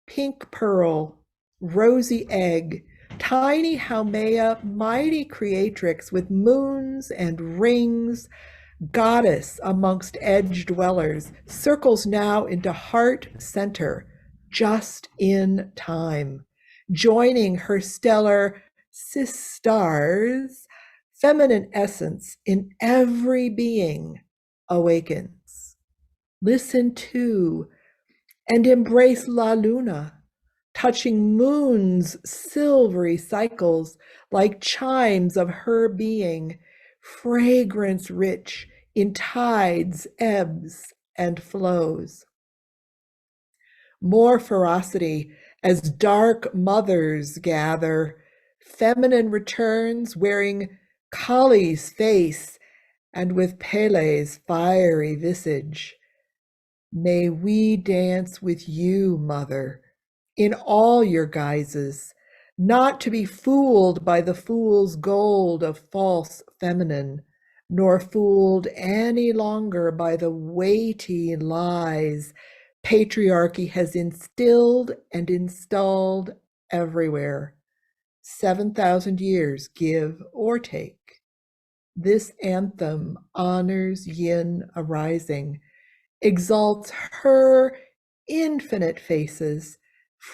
pink pearl, rosy egg, Tiny Haumea, mighty creatrix with moons and rings, goddess amongst edge dwellers, circles now into heart center, just in time, joining her stellar sisters. Feminine essence in every being awakens. Listen to and embrace La Luna, touching moon's silvery cycles like chimes of her being, fragrance rich in tides, ebbs, and flows. More ferocity as dark mothers gather, feminine returns wearing Kali's face and with Pele's fiery visage. May we dance with you, Mother, in all your guises, not to be fooled by the fool's gold of false feminine, nor fooled any longer by the weighty lies patriarchy has instilled and installed everywhere. 7,000 years, give or take. This anthem honors yin arising, exalts her infinite faces,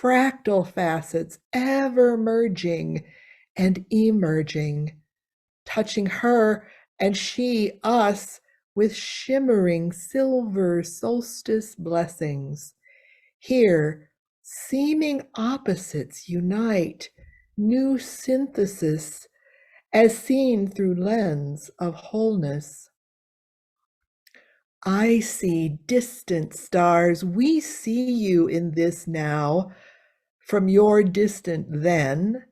fractal facets ever merging and emerging, touching her and she us with shimmering silver solstice blessings. Here, seeming opposites unite, new synthesis as seen through lens of wholeness. I see distant stars. We see you in this now from your distant then,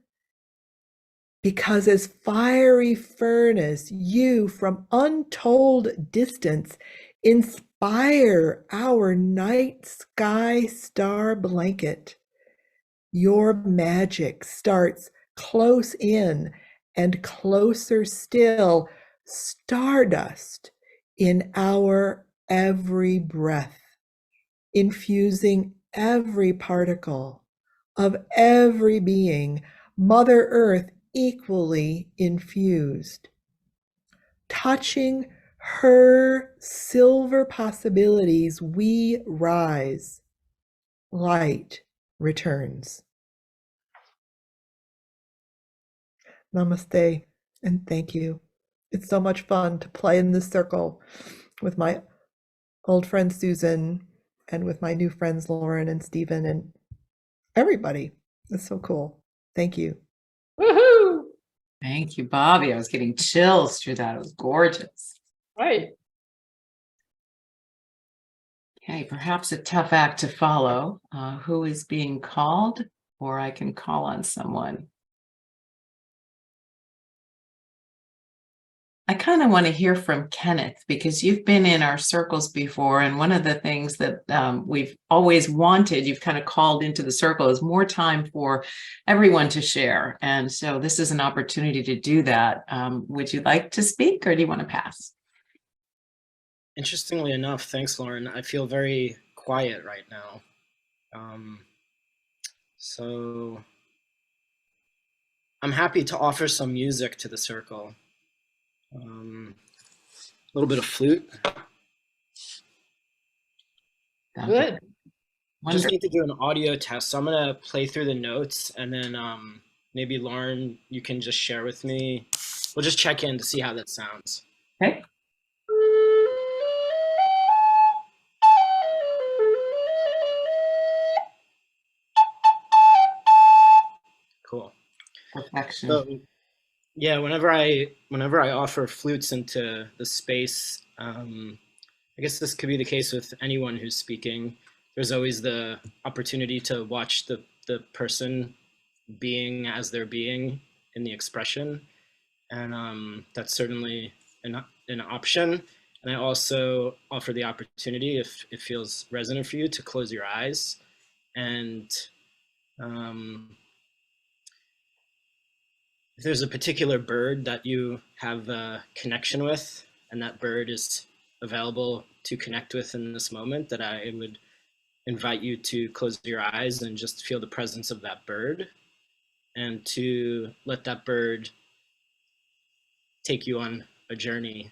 because as fiery furnace, you from untold distance inspire our night sky star blanket. Your magic starts close in and closer still, stardust in our every breath, infusing every particle of every being, Mother Earth equally infused. Touching her silver possibilities, we rise. Light returns. Namaste, and thank you. It's so much fun to play in this circle with my old friend Susan and with my new friends Lauren and Stephen and everybody. It's so cool. Thank you. Woohoo! Thank you, Bobby. I was getting chills through that. It was gorgeous. Right. Okay, perhaps a tough act to follow. Who is being called? Or I can call on someone. I kind of want to hear from Kenneth because you've been in our circles before. And one of the things that we've always wanted, you've kind of called into the circle, is more time for everyone to share. And so this is an opportunity to do that. Would you like to speak or do you want to pass? Interestingly enough, thanks, Lauren. I feel very quiet right now. So I'm happy to offer some music to the circle. A little bit of flute. Good. Just need to do an audio test. So I'm going to play through the notes and then maybe Lauren, you can just share with me. We'll just check in to see how that sounds. Okay. Cool. Perfection. So, yeah, whenever I offer flutes into the space, I guess this could be the case with anyone who's speaking. There's always the opportunity to watch the person being as they're being in the expression, and that's certainly an option. And I also offer the opportunity, if it feels resonant for you, to close your eyes and if there's a particular bird that you have a connection with and that bird is available to connect with in this moment, that I would invite you to close your eyes and just feel the presence of that bird. and to let that bird take you on a journey.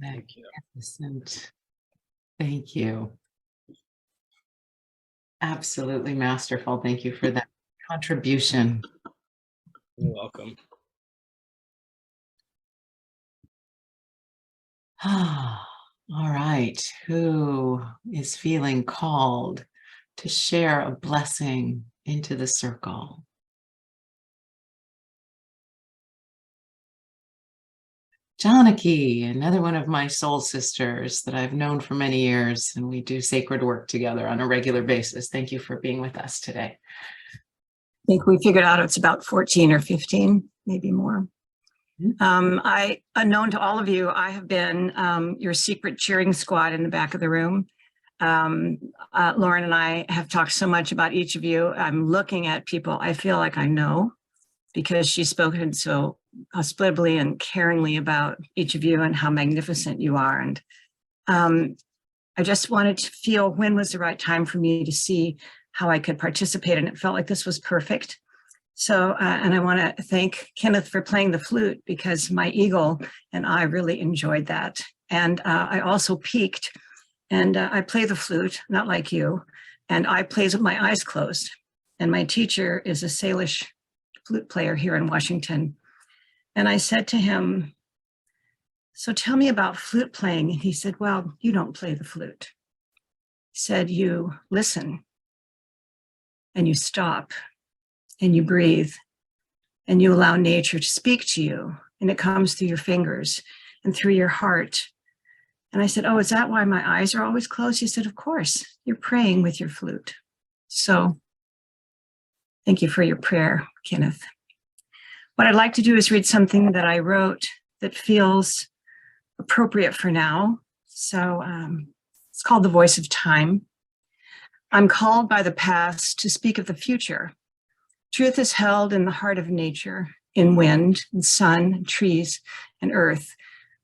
Magnificent. Thank you. Absolutely masterful. Thank you for that contribution. You're welcome. All right. Who is feeling called to share a blessing into the circle? Janaki, another one of my soul sisters that I've known for many years, and we do sacred work together on a regular basis. Thank you for being with us today. I think we figured out it's about 14 or 15, maybe more. Unknown to all of you, I have been your secret cheering squad in the back of the room. Lauren and I have talked so much about each of you. I'm looking at people I feel like I know, because she's spoken so hospitably and caringly about each of you and how magnificent you are. And I just wanted to feel when was the right time for me to see how I could participate. And it felt like this was perfect. So, and I want to thank Kenneth for playing the flute, because my eagle and I really enjoyed that. And I also peaked, and I play the flute, not like you, and I plays with my eyes closed. And my teacher is a Salish flute player here in Washington. And I said to him, so tell me about flute playing. And he said, well, you don't play the flute. He said, you listen. and you stop and you breathe and you allow nature to speak to you, and it comes through your fingers and through your heart. And I said, oh, is that why my eyes are always closed? He said, of course, you're praying with your flute. So thank you for your prayer, Kenneth. What I'd like to do is read something that I wrote that feels appropriate for now. So it's called The Voice of Time. I'm called by the past to speak of the future. Truth is held in the heart of nature, in wind, and sun, and trees, and earth.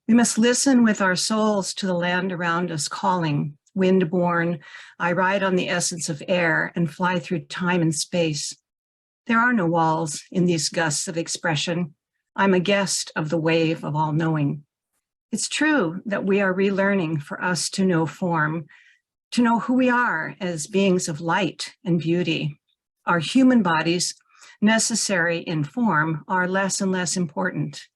We must listen with our souls to the land around us calling. Wind-born, I ride on the essence of air and fly through time and space. There are no walls in these gusts of expression. I'm a guest of the wave of all knowing. It's true that we are relearning for us to know form, to know who we are as beings of light and beauty. Our human bodies, necessary in form, are less and less important.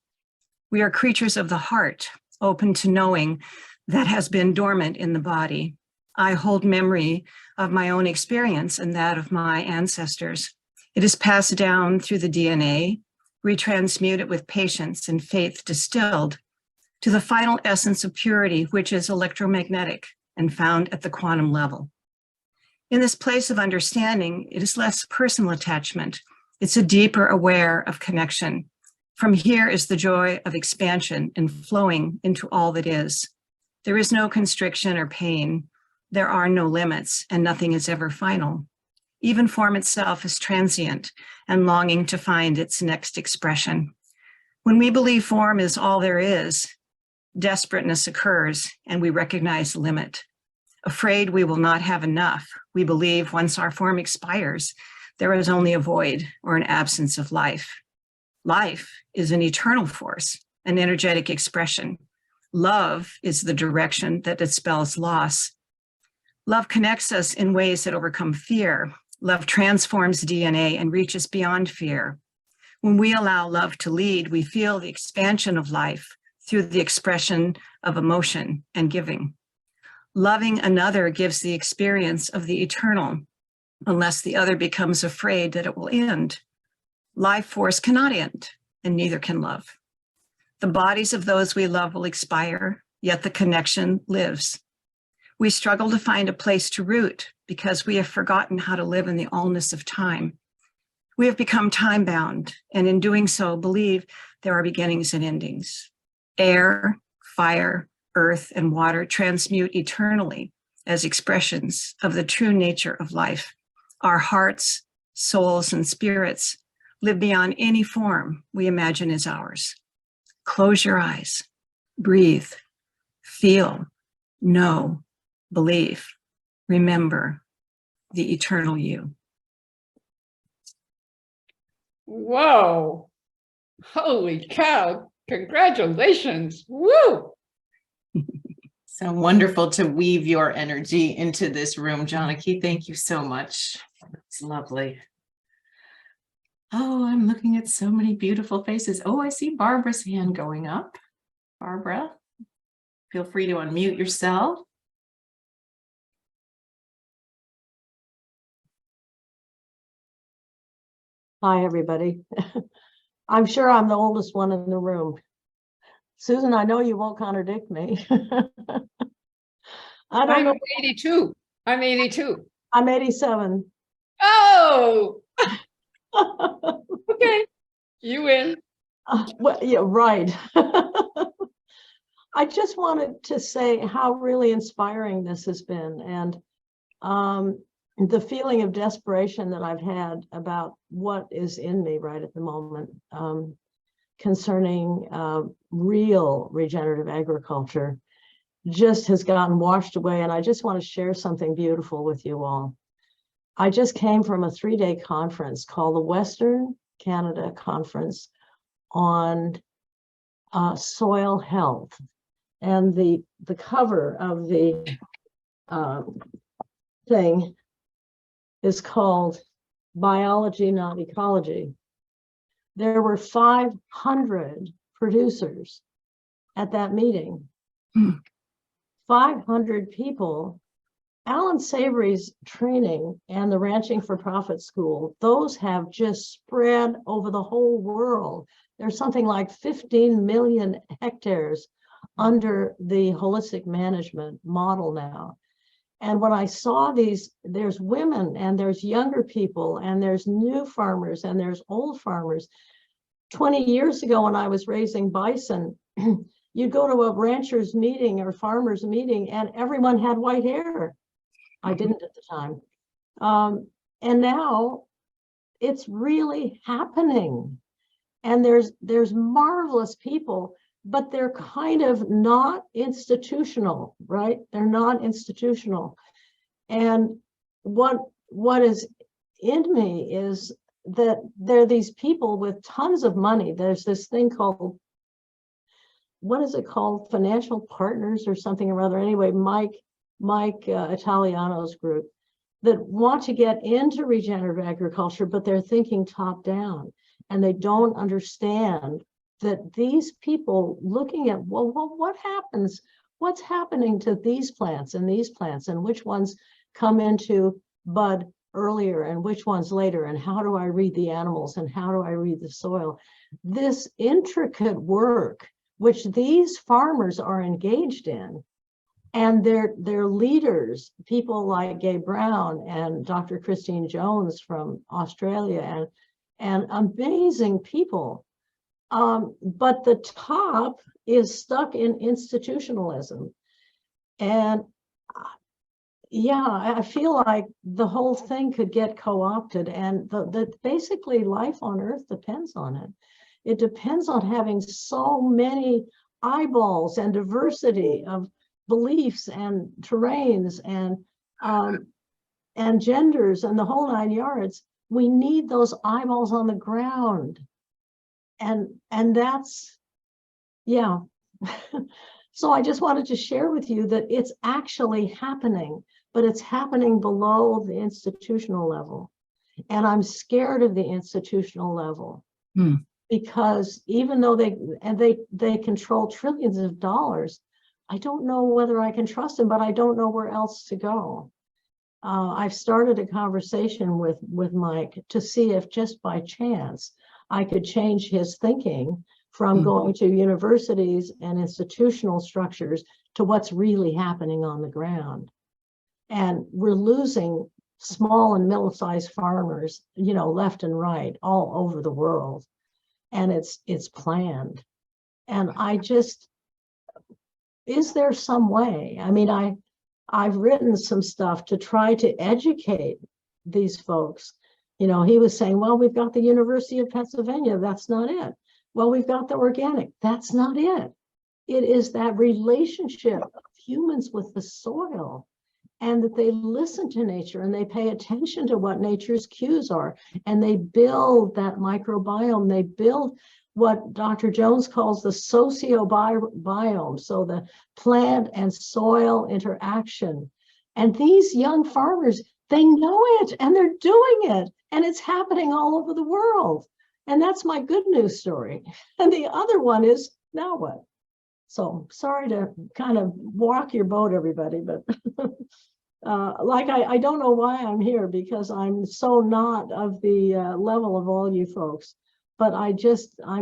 We are creatures of the heart, open to knowing that has been dormant in the body. I hold memory of my own experience and that of my ancestors. It is passed down through the DNA, retransmuted with patience and faith distilled to the final essence of purity, which is electromagnetic and found at the quantum level. In this place of understanding, it is less personal attachment. It's a deeper aware of connection. From here is the joy of expansion and flowing into all that is. There is no constriction or pain. There are no limits, and nothing is ever final. Even form itself is transient and longing to find its next expression. When we believe form is all there is, desperateness occurs and we recognize limit. Afraid we will not have enough, we believe once our form expires, there is only a void or an absence of life. Life is an eternal force, an energetic expression. Love is the direction that dispels loss. Love connects us in ways that overcome fear. Love transforms DNA and reaches beyond fear. When we allow love to lead, we feel the expansion of life through the expression of emotion and giving. Loving another gives the experience of the eternal, unless the other becomes afraid that it will end. Life force cannot end, and neither can love. The bodies of those we love will expire, yet the connection lives. We struggle to find a place to root because we have forgotten how to live in the allness of time. We have become time-bound, and in doing so, believe there are beginnings and endings. Air, fire, earth, and water transmute eternally as expressions of the true nature of life. Our hearts, souls, and spirits live beyond any form we imagine is ours. Close your eyes, breathe, feel, know, believe, remember the eternal you. Whoa. Holy cow. Congratulations. Woo. So wonderful to weave your energy into this room, Janaki. Thank you so much. It's lovely. Oh, I'm looking at so many beautiful faces. Oh, I see Barbara's hand going up. Barbara, feel free to unmute yourself. Hi, everybody. I'm sure I'm the oldest one in the room. Susan, I know you won't contradict me. I'm 82. I'm 82. I'm 87. Oh, okay. You win. Well, yeah, right. I just wanted to say how really inspiring this has been, and the feeling of desperation that I've had about what is in me right at the moment concerning real regenerative agriculture just has gotten washed away. And I just want to share something beautiful with you all. I just came from a 3-day conference called the Western Canada Conference on Soil Health. And the cover of the thing is called Biology, Not Ecology. There were 500 producers at that meeting. 500 people Alan Savory's training and the Ranching for Profit School, those have just spread over the whole world. There's something like 15 million hectares under the holistic management model now. And when I saw these, there's women and there's younger people and there's new farmers and there's old farmers. 20 years ago when I was raising bison, you'd go to a rancher's meeting or farmer's meeting and everyone had white hair. I didn't at the time. And now it's really happening. And there's marvelous people, but they're kind of not institutional, right? They're not institutional. And what is in me is that there are these people with tons of money. There's this thing called, what is it called? Financial Partners or something or other. Anyway, Mike Italiano's group that want to get into regenerative agriculture, but they're thinking top down and they don't understand that these people looking at, well, what happens? What's happening to these plants and which ones come into bud earlier and which ones later? And how do I read the animals and how do I read the soil? This intricate work, which these farmers are engaged in, and their leaders, people like Gay Brown and Dr. Christine Jones from Australia and amazing people. But the top is stuck in institutionalism. And yeah, I feel like the whole thing could get co-opted and basically life on Earth depends on it. It depends on having so many eyeballs and diversity of beliefs and terrains and genders and the whole 9 yards. We need those eyeballs on the ground. And that's, yeah. So I just wanted to share with you that it's actually happening, but it's happening below the institutional level. And I'm scared of the institutional level because even though they control trillions of dollars, I don't know whether I can trust them, but I don't know where else to go. I've started a conversation with Mike to see if just by chance I could change his thinking from going to universities and institutional structures to what's really happening on the ground. And we're losing small and middle-sized farmers, you know, left and right, all over the world. And it's planned. And I just, is there some way? I mean, I've written some stuff to try to educate these folks. You know, he was saying, well, we've got the University of Pennsylvania. That's not it. Well, we've got the organic. That's not it. It is that relationship of humans with the soil and that they listen to nature and they pay attention to what nature's cues are. And they build that microbiome. They build what Dr. Jones calls the sociobiome. So the plant and soil interaction. And these young farmers, they know it and they're doing it. And it's happening all over the world. And that's my good news story. And the other one is, now what? So sorry to kind of walk your boat, everybody, but I don't know why I'm here because I'm so not of the level of all you folks. But I'm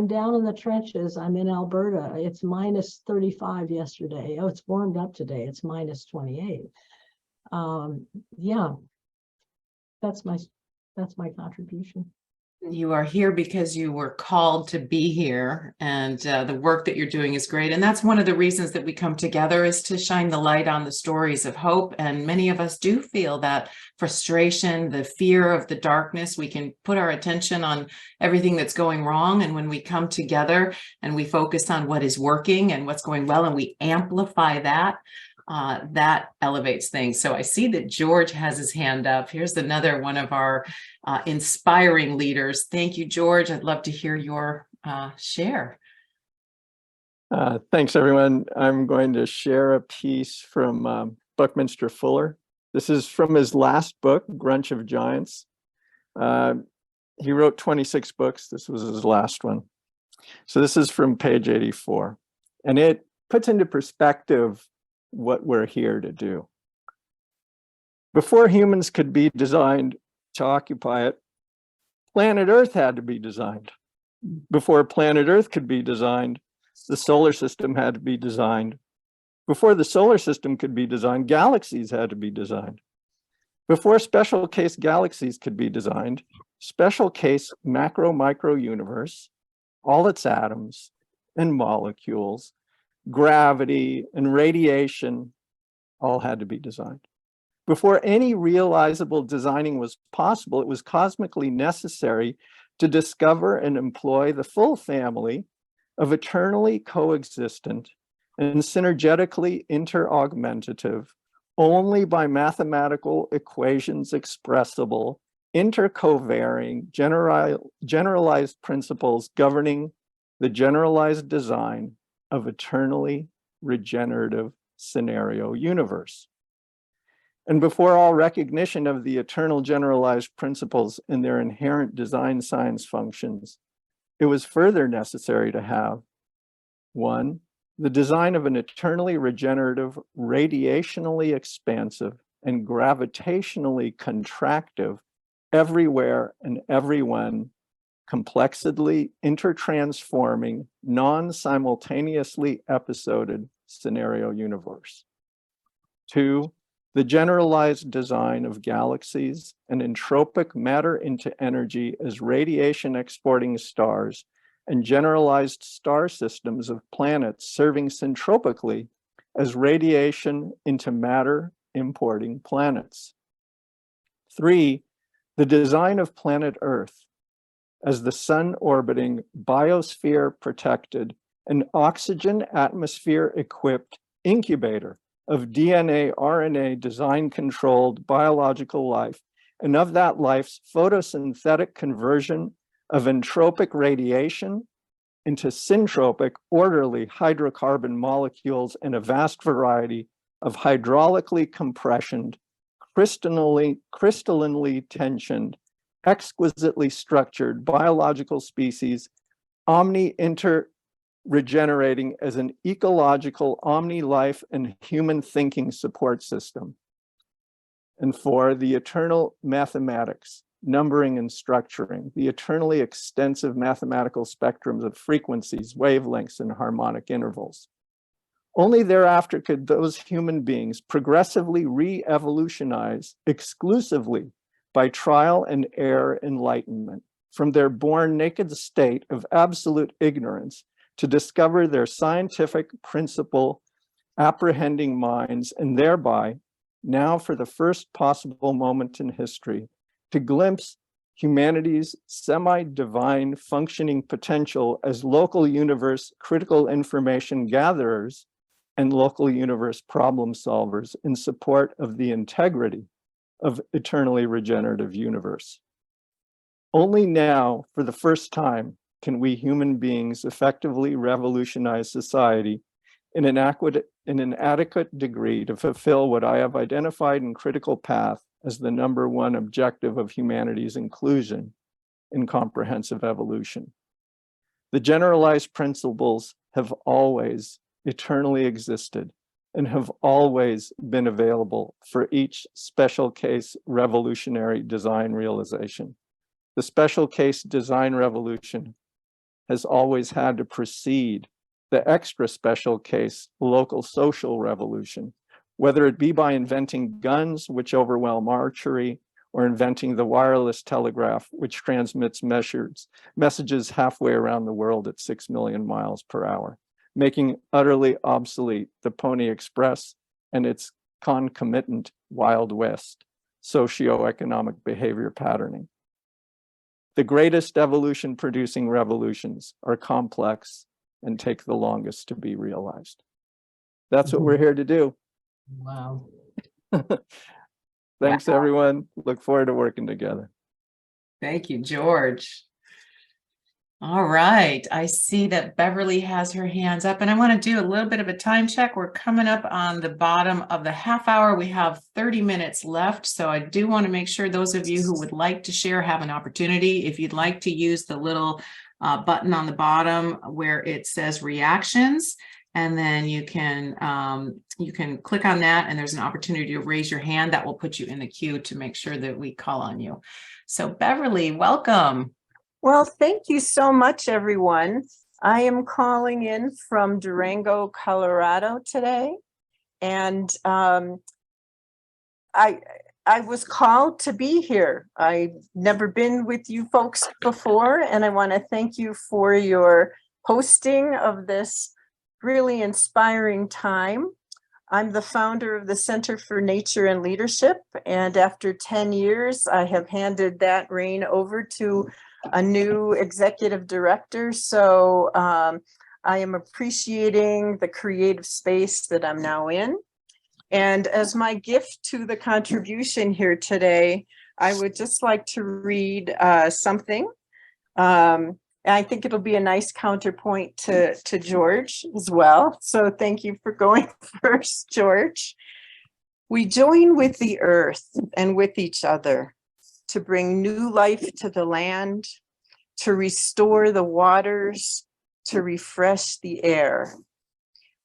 down in the trenches. I'm in Alberta. It's minus 35 yesterday. Oh, it's warmed up today. It's minus 28. Yeah, that's my contribution. You are here because you were called to be here, and the work that you're doing is great. And that's one of the reasons that we come together, is to shine the light on the stories of hope. And many of us do feel that frustration, the fear of the darkness. We can put our attention on everything that's going wrong. And when we come together and we focus on what is working and what's going well, and we amplify that, that elevates things. So I see that George has his hand up. Here's another one of our inspiring leaders. Thank you, George. I'd love to hear your share. Thanks, everyone. I'm going to share a piece from Buckminster Fuller. This is from his last book, Grunch of Giants. He wrote 26 books. This was his last one. So this is from page 84. And it puts into perspective what we're here to do. Before humans could be designed to occupy it, planet Earth had to be designed. Before planet Earth could be designed, the solar system had to be designed. Before the solar system could be designed, galaxies had to be designed. Before special case galaxies could be designed, special case macro-micro universe, all its atoms and molecules, gravity and radiation, all had to be designed. Before any realizable designing was possible, it was cosmically necessary to discover and employ the full family of eternally coexistent and synergetically interaugmentative, only by mathematical equations expressible, intercovarying generalized principles governing the generalized design of eternally regenerative scenario universe. And before all recognition of the eternal generalized principles in their inherent design science functions, it was further necessary to have, 1, the design of an eternally regenerative, radiationally expansive, and gravitationally contractive, everywhere and everyone, complexly intertransforming, non-simultaneously episoded scenario universe. 2, the generalized design of galaxies and entropic matter into energy as radiation exporting stars and generalized star systems of planets serving centropically as radiation into matter importing planets. 3, the design of planet Earth as the sun orbiting, biosphere protected, and oxygen atmosphere equipped incubator of DNA, RNA design controlled biological life, and of that life's photosynthetic conversion of entropic radiation into syntropic, orderly hydrocarbon molecules in a vast variety of hydraulically compressioned, crystallinely tensioned, exquisitely structured biological species, regenerating as an ecological omni-life and human thinking support system. And 4, the eternal mathematics, numbering and structuring, the eternally extensive mathematical spectrums of frequencies, wavelengths, and harmonic intervals. Only thereafter could those human beings progressively re-evolutionize exclusively by trial and error enlightenment from their born naked state of absolute ignorance to discover their scientific principle apprehending minds, and thereby, now for the first possible moment in history, to glimpse humanity's semi-divine functioning potential as local universe critical information gatherers and local universe problem solvers in support of the integrity of eternally regenerative universe. Only now, for the first time, can we human beings effectively revolutionize society in an adequate degree to fulfill what I have identified in Critical Path as the #1 objective of humanity's inclusion in comprehensive evolution. The generalized principles have always eternally existed and have always been available for each special case revolutionary design realization. The special case design revolution has always had to precede the extra special case local social revolution, whether it be by inventing guns, which overwhelm archery, or inventing the wireless telegraph, which transmits messages halfway around the world at 6 million miles per hour, making utterly obsolete the Pony Express and its concomitant Wild West socioeconomic behavior patterning. The greatest evolution producing revolutions are complex and take the longest to be realized. That's what we're here to do. Wow. Thanks, everyone. Look forward to working together. Thank you, George. All right. I see that Beverly has her hands up, and I want to do a little bit of a time check. We're coming up on the bottom of the half hour. We have 30 minutes left. So I do want to make sure those of you who would like to share have an opportunity. If you'd like to use the little button on the bottom where it says reactions, And then you can click on that, and there's an opportunity to raise your hand that will put you in the queue to make sure that we call on you. So Beverly, welcome. Well, thank you so much, everyone. I am calling in from Durango, Colorado today. And I was called to be here. I've never been with you folks before, and I want to thank you for your hosting of this really inspiring time. I'm the founder of the Center for Nature and Leadership, and after 10 years, I have handed that reign over to a new executive director. So I am appreciating the creative space that I'm now in. And as my gift to the contribution here today, I would just like to read something. I think it'll be a nice counterpoint to George as well. So thank you for going first, George. We join with the earth and with each other to bring new life to the land, to restore the waters, to refresh the air.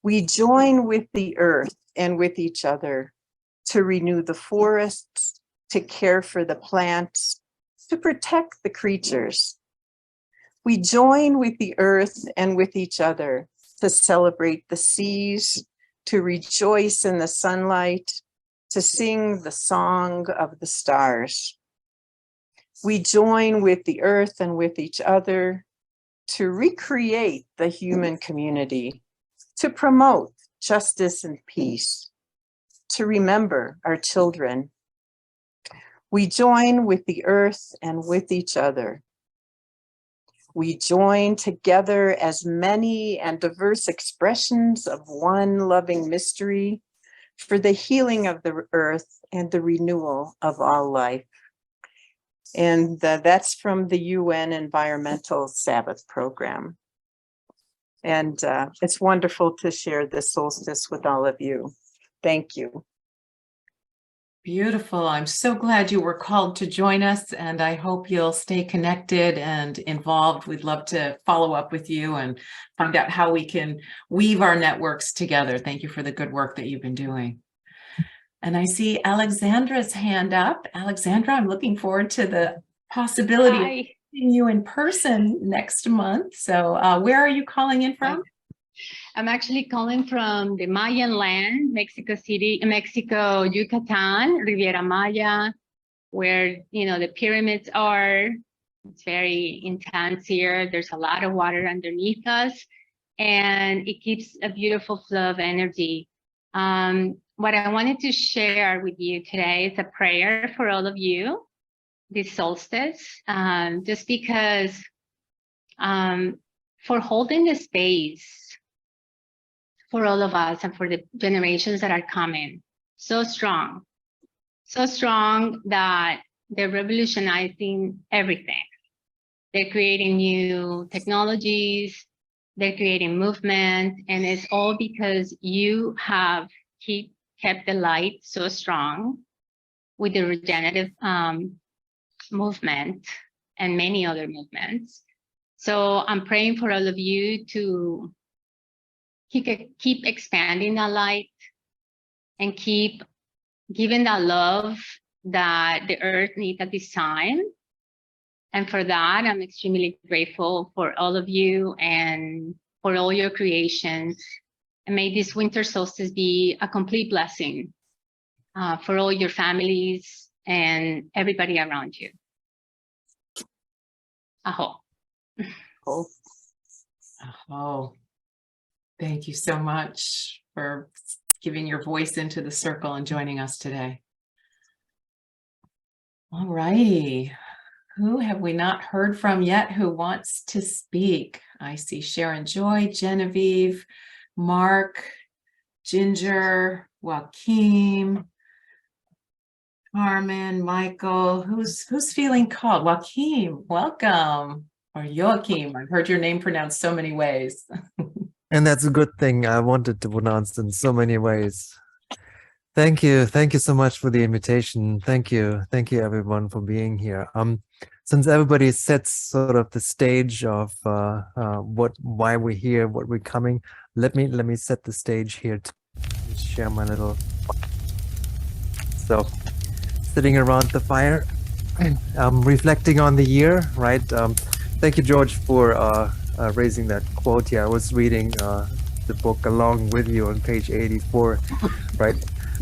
We join with the earth and with each other to renew the forests, to care for the plants, to protect the creatures. We join with the earth and with each other to celebrate the seas, to rejoice in the sunlight, to sing the song of the stars. We join with the earth and with each other to recreate the human community, to promote justice and peace, to remember our children. We join with the earth and with each other. We join together as many and diverse expressions of one loving mystery for the healing of the earth and the renewal of all life. And that's from the UN Environmental Sabbath Program. And it's wonderful to share this solstice with all of you. Thank you. Beautiful. I'm so glad you were called to join us, and I hope you'll stay connected and involved. We'd love to follow up with you and find out how we can weave our networks together. Thank you for the good work that you've been doing. And I see Alexandra's hand up. Alexandra, I'm looking forward to the possibility of seeing you in person next month. So where are you calling in from? I'm actually calling from the Mayan land, Mexico City, Mexico, Yucatan, Riviera Maya, where, you know, the pyramids are. It's very intense here. There's a lot of water underneath us, and it keeps a beautiful flow of energy. What I wanted to share with you today is a prayer for all of you this solstice, just because for holding the space for all of us and for the generations that are coming. So strong that they're revolutionizing everything. They're creating new technologies, they're creating movement, and it's all because you have kept the light so strong with the regenerative movement and many other movements. So I'm praying for all of you to keep expanding that light and keep giving that love that the earth needs at this time. And for that, I'm extremely grateful for all of you and for all your creations. And may this winter solstice be a complete blessing for all your families and everybody around you. Aho. Aho. Thank you so much for giving your voice into the circle and joining us today. All righty. Who have we not heard from yet who wants to speak? I see Sharon Joy, Genevieve, Mark, Ginger, Joaquin, Carmen, Michael. Who's feeling called? Joaquin, welcome. Or Joachim. I've heard your name pronounced so many ways. And that's a good thing. I wanted to pronounce in so many ways. Thank you so much for the invitation. Thank you everyone for being here. Since everybody sets sort of the stage of why we're here, what we're coming, let me set the stage here to share my little. So, sitting around the fire, reflecting on the year, right? Thank you, George, for raising that quote here. I was reading the book along with you on page 84, right?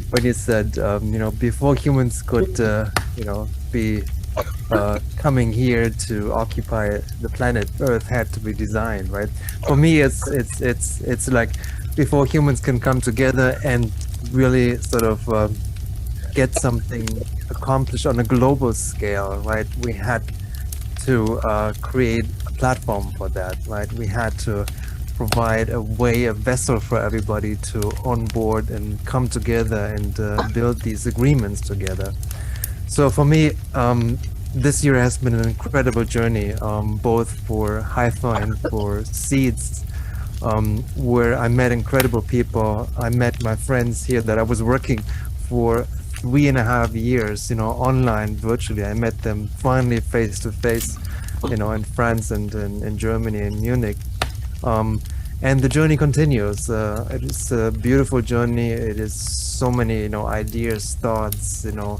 When you said, you know, before humans could, you know, be coming here to occupy the planet Earth had to be designed, right? For me, it's like before humans can come together and really sort of get something accomplished on a global scale, right? We had to create a platform for that, right? We had to provide a way, a vessel for everybody to onboard and come together and build these agreements together. So for me, this year has been an incredible journey, both for Haifa and for Seeds, where I met incredible people. I met my friends here that I was working for 3.5 years, you know, online, virtually. I met them finally face to face, you know, in France and in Germany and Munich. And the journey continues. It is a beautiful journey. It is so many, you know, ideas, thoughts, you know,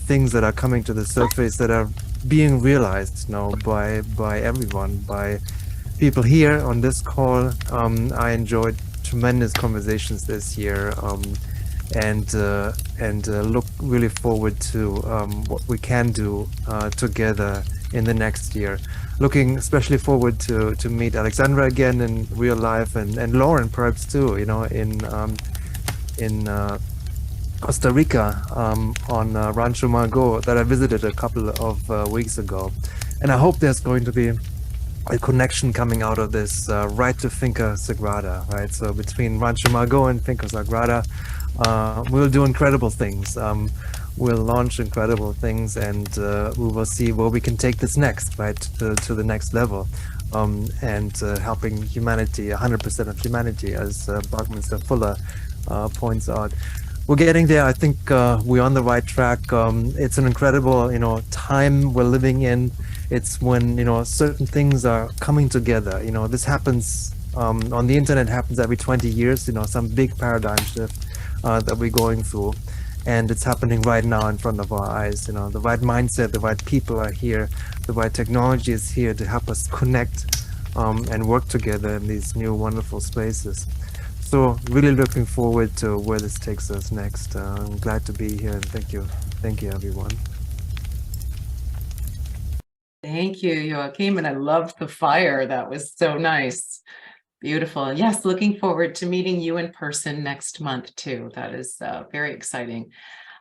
things that are coming to the surface that are being realized, you know, by everyone, by people here on this call. I enjoyed tremendous conversations this year, and look really forward to what we can do together in the next year. Looking especially forward to meet Alexandra again in real life, and Lauren perhaps too, you know, in Costa Rica, on Rancho Margot that I visited a couple of weeks ago. And I hope there's going to be a connection coming out of this right to Finca Sagrada, right? So between Rancho Margot and Finca Sagrada, we'll do incredible things. We'll launch incredible things, and we will see where we can take this next, right, to the next level, and helping humanity, 100% of humanity, as Buckminster Fuller points out. We're getting there. I think we're on the right track. It's an incredible, you know, time we're living in. It's when, you know, certain things are coming together. You know, this happens on the internet, happens every 20 years, you know, some big paradigm shift that we're going through. And it's happening right now in front of our eyes. You know, the right mindset, the right people are here, the right technology is here to help us connect and work together in these new wonderful spaces. So really looking forward to where this takes us next. I'm glad to be here, and thank you everyone. Thank you, Joachim, and I loved the fire. That was so nice. Beautiful. Yes, looking forward to meeting you in person next month too. That is very exciting.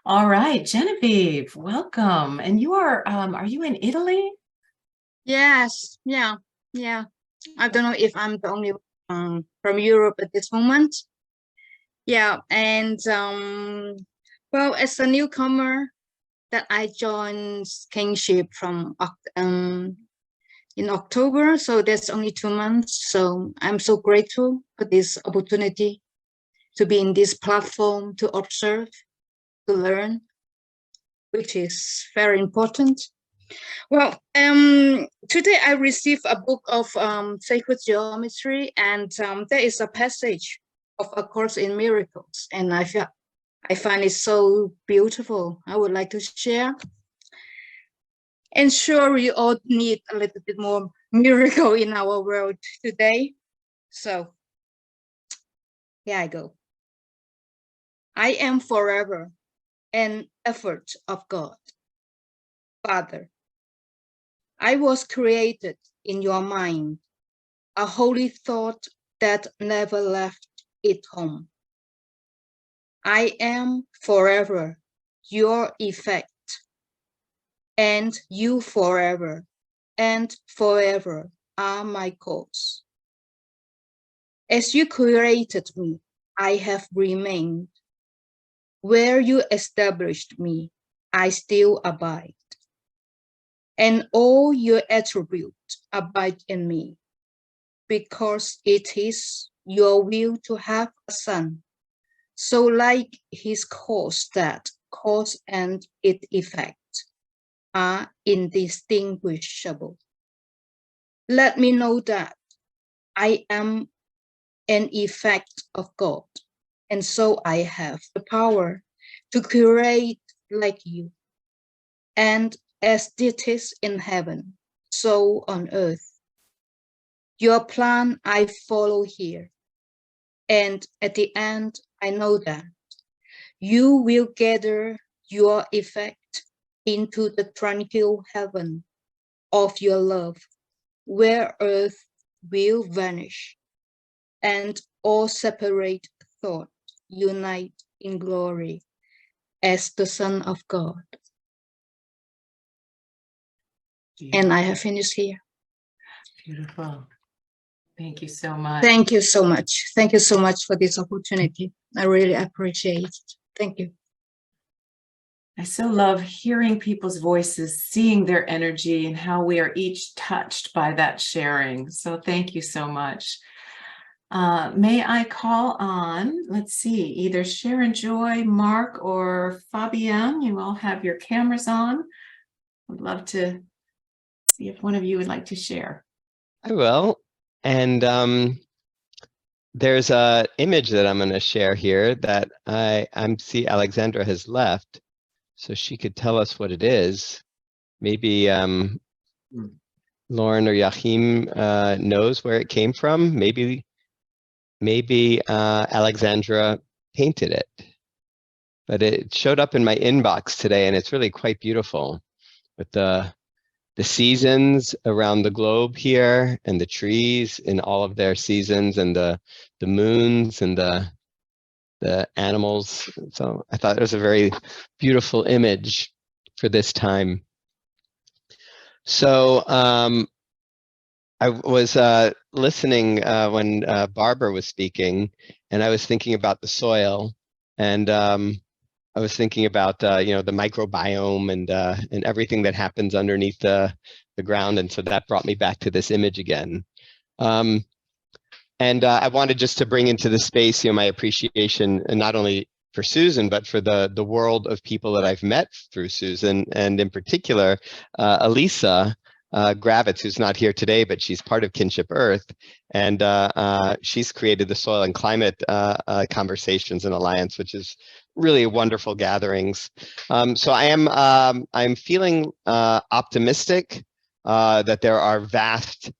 All right, Genevieve, welcome. And you are you in Italy? Yes, yeah. I don't know if I'm the only one from Europe at this moment. Yeah, and well, as a newcomer that I joined Kinship from in October, so that's only 2 months. So I'm so grateful for this opportunity to be in this platform, to observe, to learn, which is very important. Well, today I received a book of sacred geometry, and there is a passage of A Course in Miracles, and I find it so beautiful. I would like to share. And sure, we all need a little bit more miracle in our world today. So here I go. I am forever an effort of God. Father, I was created in your mind, a holy thought that never left it home. I am forever your effect, and you forever and forever are my cause. As you created me, I have remained. Where you established me, I still abide. And all your attributes abide in me, because it is your will to have a son, So like his cause, that cause and its effect are indistinguishable. Let me know that I am an effect of God, and so I have the power to create like you. And as it is in heaven, so on earth. Your plan I follow here, and at the end I know that you will gather your effect into the tranquil heaven of your love, where earth will vanish, and all separate thought unite in glory as the Son of God. And I have finished here. Beautiful. Thank you so much. Thank you so much. Thank you so much for this opportunity. I really appreciate it. Thank you. I so love hearing people's voices, seeing their energy, and how we are each touched by that sharing. So thank you so much. May I call on, let's see, either Sharon Joy, Mark, or Fabienne? You all have your cameras on. I'd love to see if one of you would like to share. I will. And there's an image that I'm going to share here that I see Alexandra has left, so she could tell us what it is. Maybe Lauren or Joachim knows where it came from. Maybe Alexandra painted it. But it showed up in my inbox today, and it's really quite beautiful with the seasons around the globe here, and the trees in all of their seasons, and the moons and the animals. So I thought it was a very beautiful image for this time. So I was listening when Barbara was speaking, and I was thinking about the soil, and I was thinking about the microbiome and everything that happens underneath the ground, and so that brought me back to this image again. And I wanted just to bring into the space, my appreciation, and not only for Susan, but for the world of people that I've met through Susan, and in particular, Elisa Gravitz, who's not here today, but she's part of Kinship Earth, and she's created the Soil and Climate Conversations and Alliance, which is really wonderful gatherings. So I'm feeling optimistic that there are vast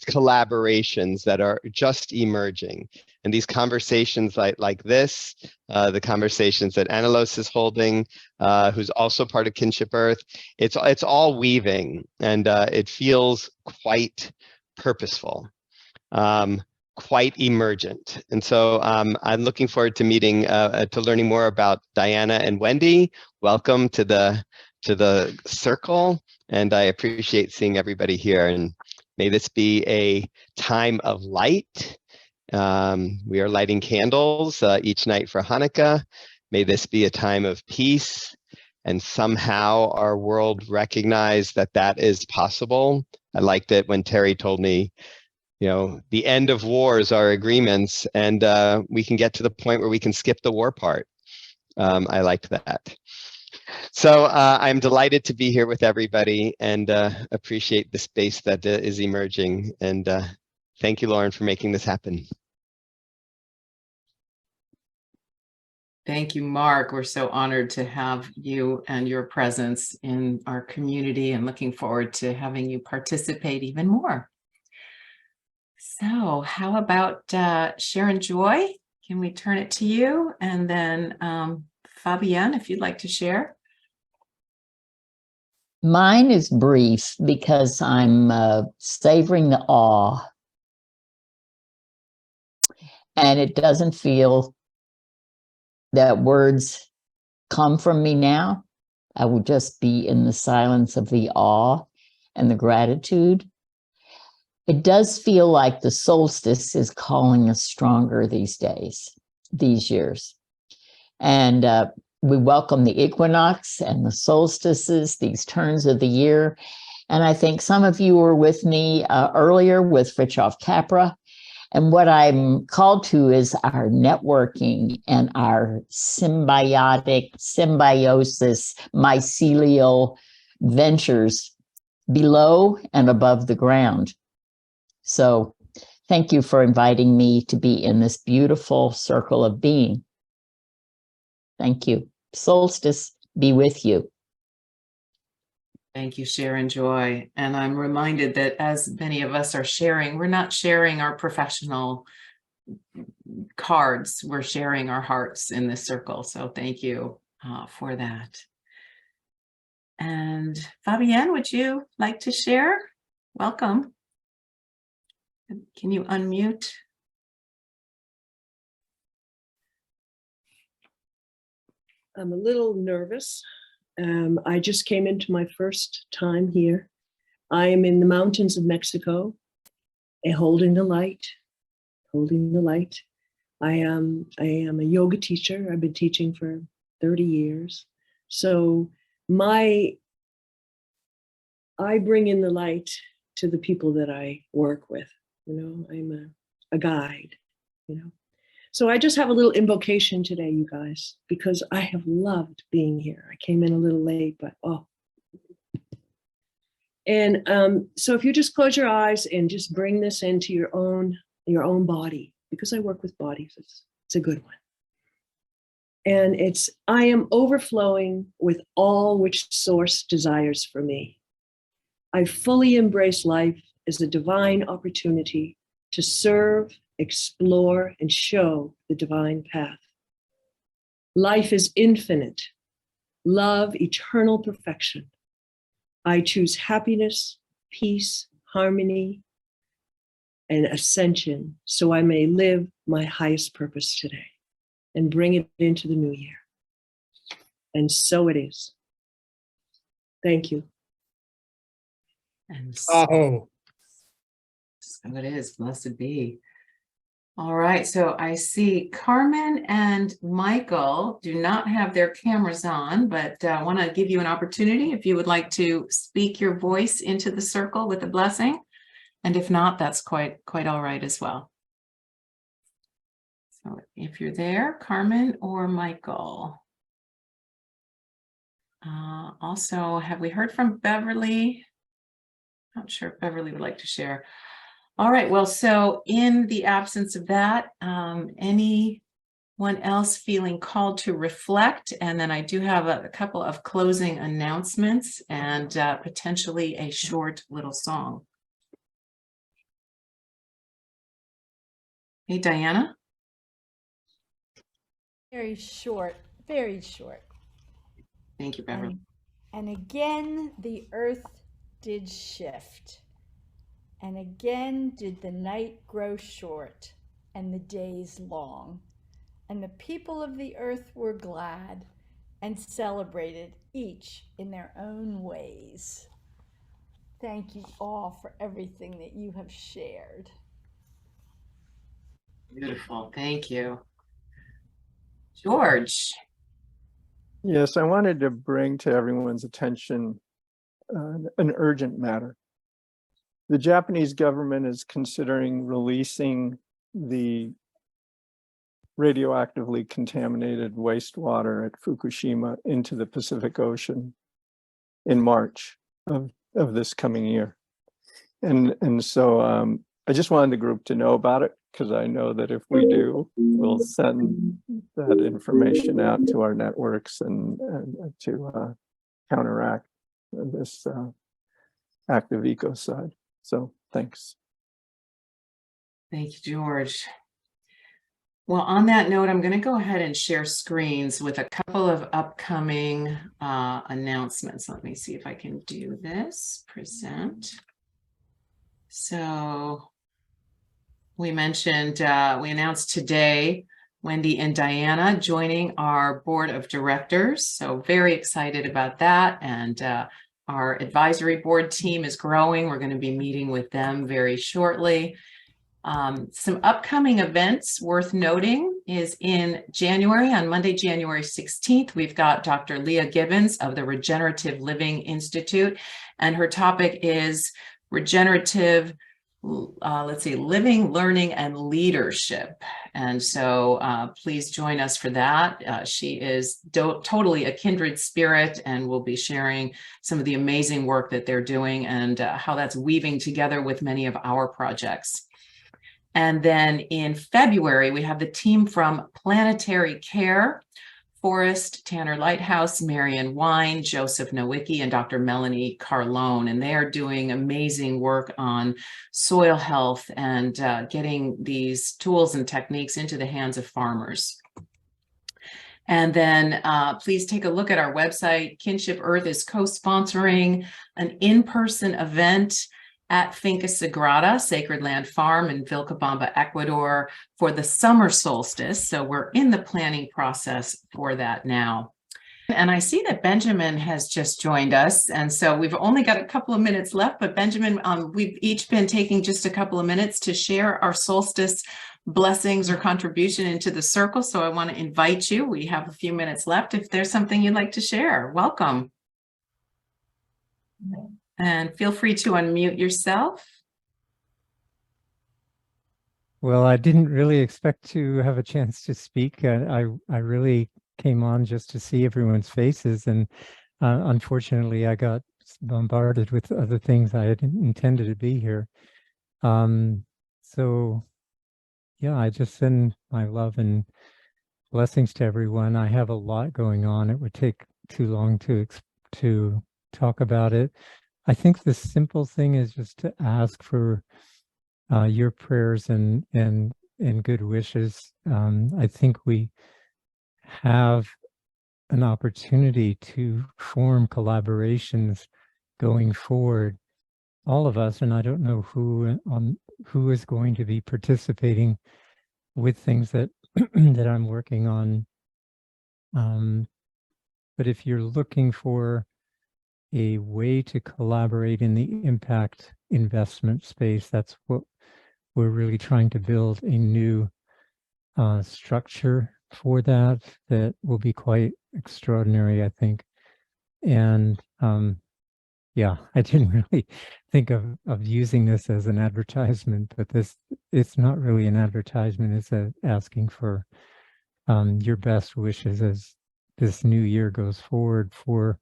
collaborations that are just emerging, and these conversations like this, the conversations that Anelos is holding, who's also part of Kinship Earth, it's all weaving, and it feels quite purposeful, quite emergent. And so I'm looking forward to meeting, to learning more about Diana and Wendy. Welcome to the circle, and I appreciate seeing everybody here. And may this be a time of light. We are lighting candles each night for Hanukkah. May this be a time of peace, and somehow our world recognize that that is possible. I liked it when Terry told me, the end of wars are agreements, and we can get to the point where we can skip the war part. I liked that. So I'm delighted to be here with everybody, and appreciate the space that is emerging. And thank you, Lauren, for making this happen. Thank you, Mark. We're so honored to have you and your presence in our community, and looking forward to having you participate even more. So how about Sharon Joy? Can we turn it to you? And then Fabienne, if you'd like to share. Mine is brief because I'm savoring the awe. And it doesn't feel that words come from me now. I will just be in the silence of the awe and the gratitude. It does feel like the solstice is calling us stronger these days, these years. And we welcome the equinox and the solstices, these turns of the year. And I think some of you were with me earlier with Fritjof Capra. And what I'm called to is our networking and our symbiosis, mycelial ventures below and above the ground. So thank you for inviting me to be in this beautiful circle of being. Thank you. Solstice be with you. Thank you, Sharon Joy. And I'm reminded that as many of us are sharing, we're not sharing our professional cards, we're sharing our hearts in this circle. So thank you for that. And Fabienne, would you like to share? Welcome. Can you unmute? I'm a little nervous. I just came into my first time here. I am in the mountains of Mexico, holding the light, holding the light. I am a yoga teacher. I've been teaching for 30 years. So I bring in the light to the people that I work with. You know, I'm a guide, you know. So I just have a little invocation today, you guys, because I have loved being here. I came in a little late, but oh. And so if you just close your eyes and just bring this into your own body, because I work with bodies, it's a good one. And I am overflowing with all which source desires for me. I fully embrace life as a divine opportunity to serve, explore, and show the divine path. Life is infinite. Love, eternal perfection. I choose happiness, peace, harmony, and ascension so I may live my highest purpose today and bring it into the new year. And so it is. Thank you. And so it is, blessed be. All right, so I see Carmen and Michael do not have their cameras on, but I want to give you an opportunity if you would like to speak your voice into the circle with a blessing. And if not, that's quite all right as well. So if you're there, Carmen or Michael. Also, have we heard from Beverly? Not sure if Beverly would like to share. All right, well, so in the absence of that, anyone else feeling called to reflect? And then I do have a couple of closing announcements and potentially a short little song. Hey, Diana? Very short, very short. Thank you, Beverly. And again, the earth did shift. And again did the night grow short and the days long. And the people of the earth were glad and celebrated each in their own ways. Thank you all for everything that you have shared. Beautiful, thank you. George. Yes, I wanted to bring to everyone's attention an urgent matter. The Japanese government is considering releasing the radioactively contaminated wastewater at Fukushima into the Pacific Ocean in March of this coming year. And so I just wanted the group to know about it, because I know that if we do, we'll send that information out to our networks and to counteract this active ecocide. So thanks. Thank you, George. Well, on that note, I'm going to go ahead and share screens with a couple of upcoming announcements. Let me see if I can do this. Present. So we mentioned, we announced today, Wendy and Diana joining our board of directors. So very excited about that. And our advisory board team is growing. We're going to be meeting with them very shortly. Some upcoming events worth noting is in January, on Monday, January 16th, we've got Dr. Leah Gibbons of the Regenerative Living Institute, and her topic is regenerative let's see, living, learning, and leadership. And so please join us for that. She is totally a kindred spirit and will be sharing some of the amazing work that they're doing and how that's weaving together with many of our projects. And then in February, we have the team from Planetary Care, Forrest, Tanner Lighthouse, Marion Wine, Joseph Nowicki, and Dr. Melanie Carlone. And they are doing amazing work on soil health and getting these tools and techniques into the hands of farmers. And then please take a look at our website. Kinship Earth is co-sponsoring an in-person event at Finca Sagrada, Sacred Land Farm in Vilcabamba, Ecuador, for the summer solstice. So we're in the planning process for that now. And I see that Benjamin has just joined us. And so we've only got a couple of minutes left, but Benjamin, we've each been taking just a couple of minutes to share our solstice blessings or contribution into the circle. So I want to invite you. We have a few minutes left. If there's something you'd like to share, welcome. And feel free to unmute yourself. Well, I didn't really expect to have a chance to speak. I really came on just to see everyone's faces, and unfortunately, I got bombarded with other things. I had intended to be here. So, yeah, I just send my love and blessings to everyone. I have a lot going on. It would take too long to talk about it. I think the simple thing is just to ask for your prayers and good wishes. I think we have an opportunity to form collaborations going forward, all of us, and I don't know who is going to be participating with things that that I'm working on. But if you're looking for a way to collaborate in the impact investment space, that's what we're really trying to build, a new structure for that will be quite extraordinary, I think. And yeah, I didn't really think of using this as an advertisement, but it's not really an advertisement. It's asking for your best wishes as this new year goes forward for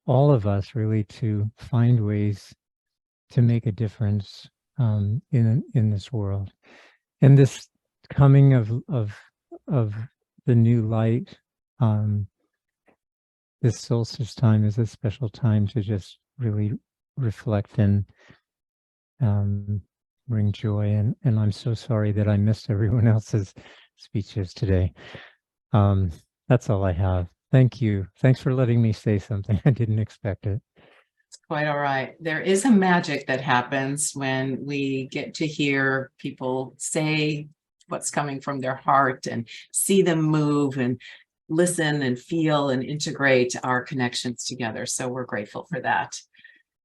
all of us, really, to find ways to make a difference in this world. And this coming of the new light, this solstice time is a special time to just really reflect and bring joy. And I'm so sorry that I missed everyone else's speeches today. That's all I have. Thank you. Thanks for letting me say something. I didn't expect it. It's quite all right. There is a magic that happens when we get to hear people say what's coming from their heart and see them move and listen and feel and integrate our connections together. So we're grateful for that.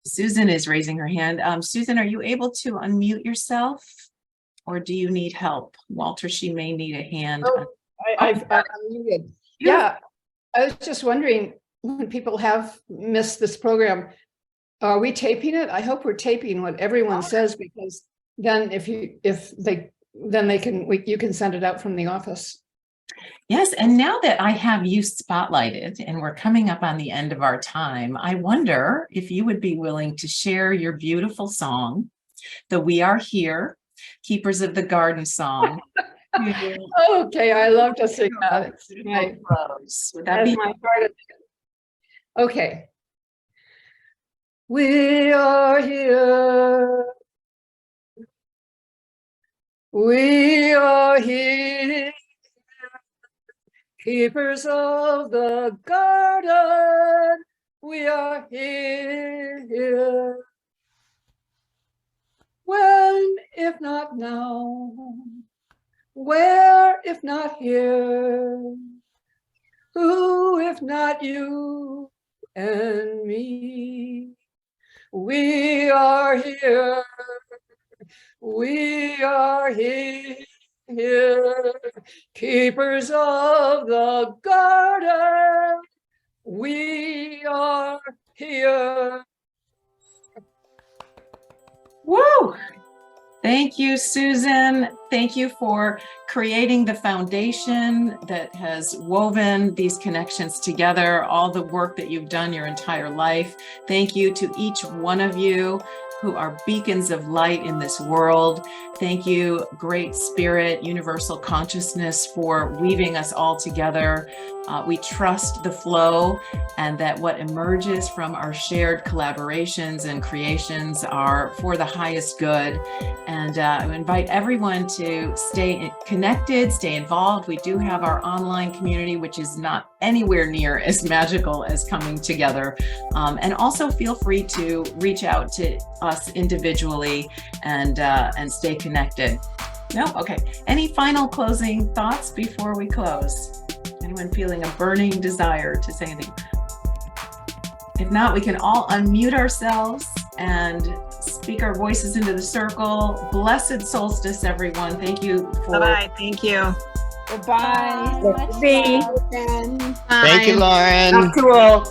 Susan is raising her hand. Susan, are you able to unmute yourself or do you need help? Walter, she may need a hand. Oh, I'm muted. Yeah, I was just wondering, when people have missed this program, are we taping it? I hope we're taping what everyone says, because then you can send it out from the office. Yes, and now that I have you spotlighted and we're coming up on the end of our time, I wonder if you would be willing to share your beautiful song, the We Are Here, Keepers of the Garden song. Okay, I love to sing that. Right. Would that be my part of it? Okay. We are here. We are here. Keepers of the garden, we are here. When, if not now, where, if not here, who, if not you and me? We are here. We are here. Keepers of the garden, we are here. Woo! Thank you, Susan. Thank you for creating the foundation that has woven these connections together, all the work that you've done your entire life. Thank you to each one of you who are beacons of light in this world. Thank you, Great Spirit, Universal Consciousness, for weaving us all together. We trust the flow and that what emerges from our shared collaborations and creations are for the highest good. And I invite everyone to stay connected, stay involved. We do have our online community, which is not anywhere near as magical as coming together. And also feel free to reach out to us individually and stay connected. No? Okay. Any final closing thoughts before we close? Anyone feeling a burning desire to say anything? If not, we can all unmute ourselves and speak our voices into the circle. Blessed solstice, everyone. Thank you for. Bye-bye. Thank you. Bye. Thank you, Lauren. Cool.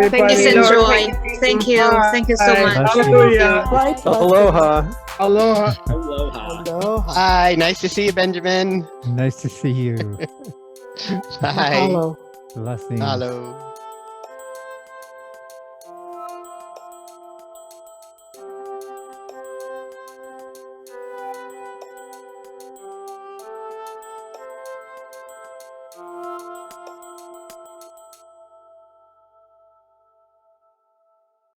Please enjoy. Thank you. Thank you so much. Hallelujah. Aloha. Aloha. Aloha. Hi, nice to see you, Benjamin. Nice to see you. Bye. Hello. Blessings. Hello.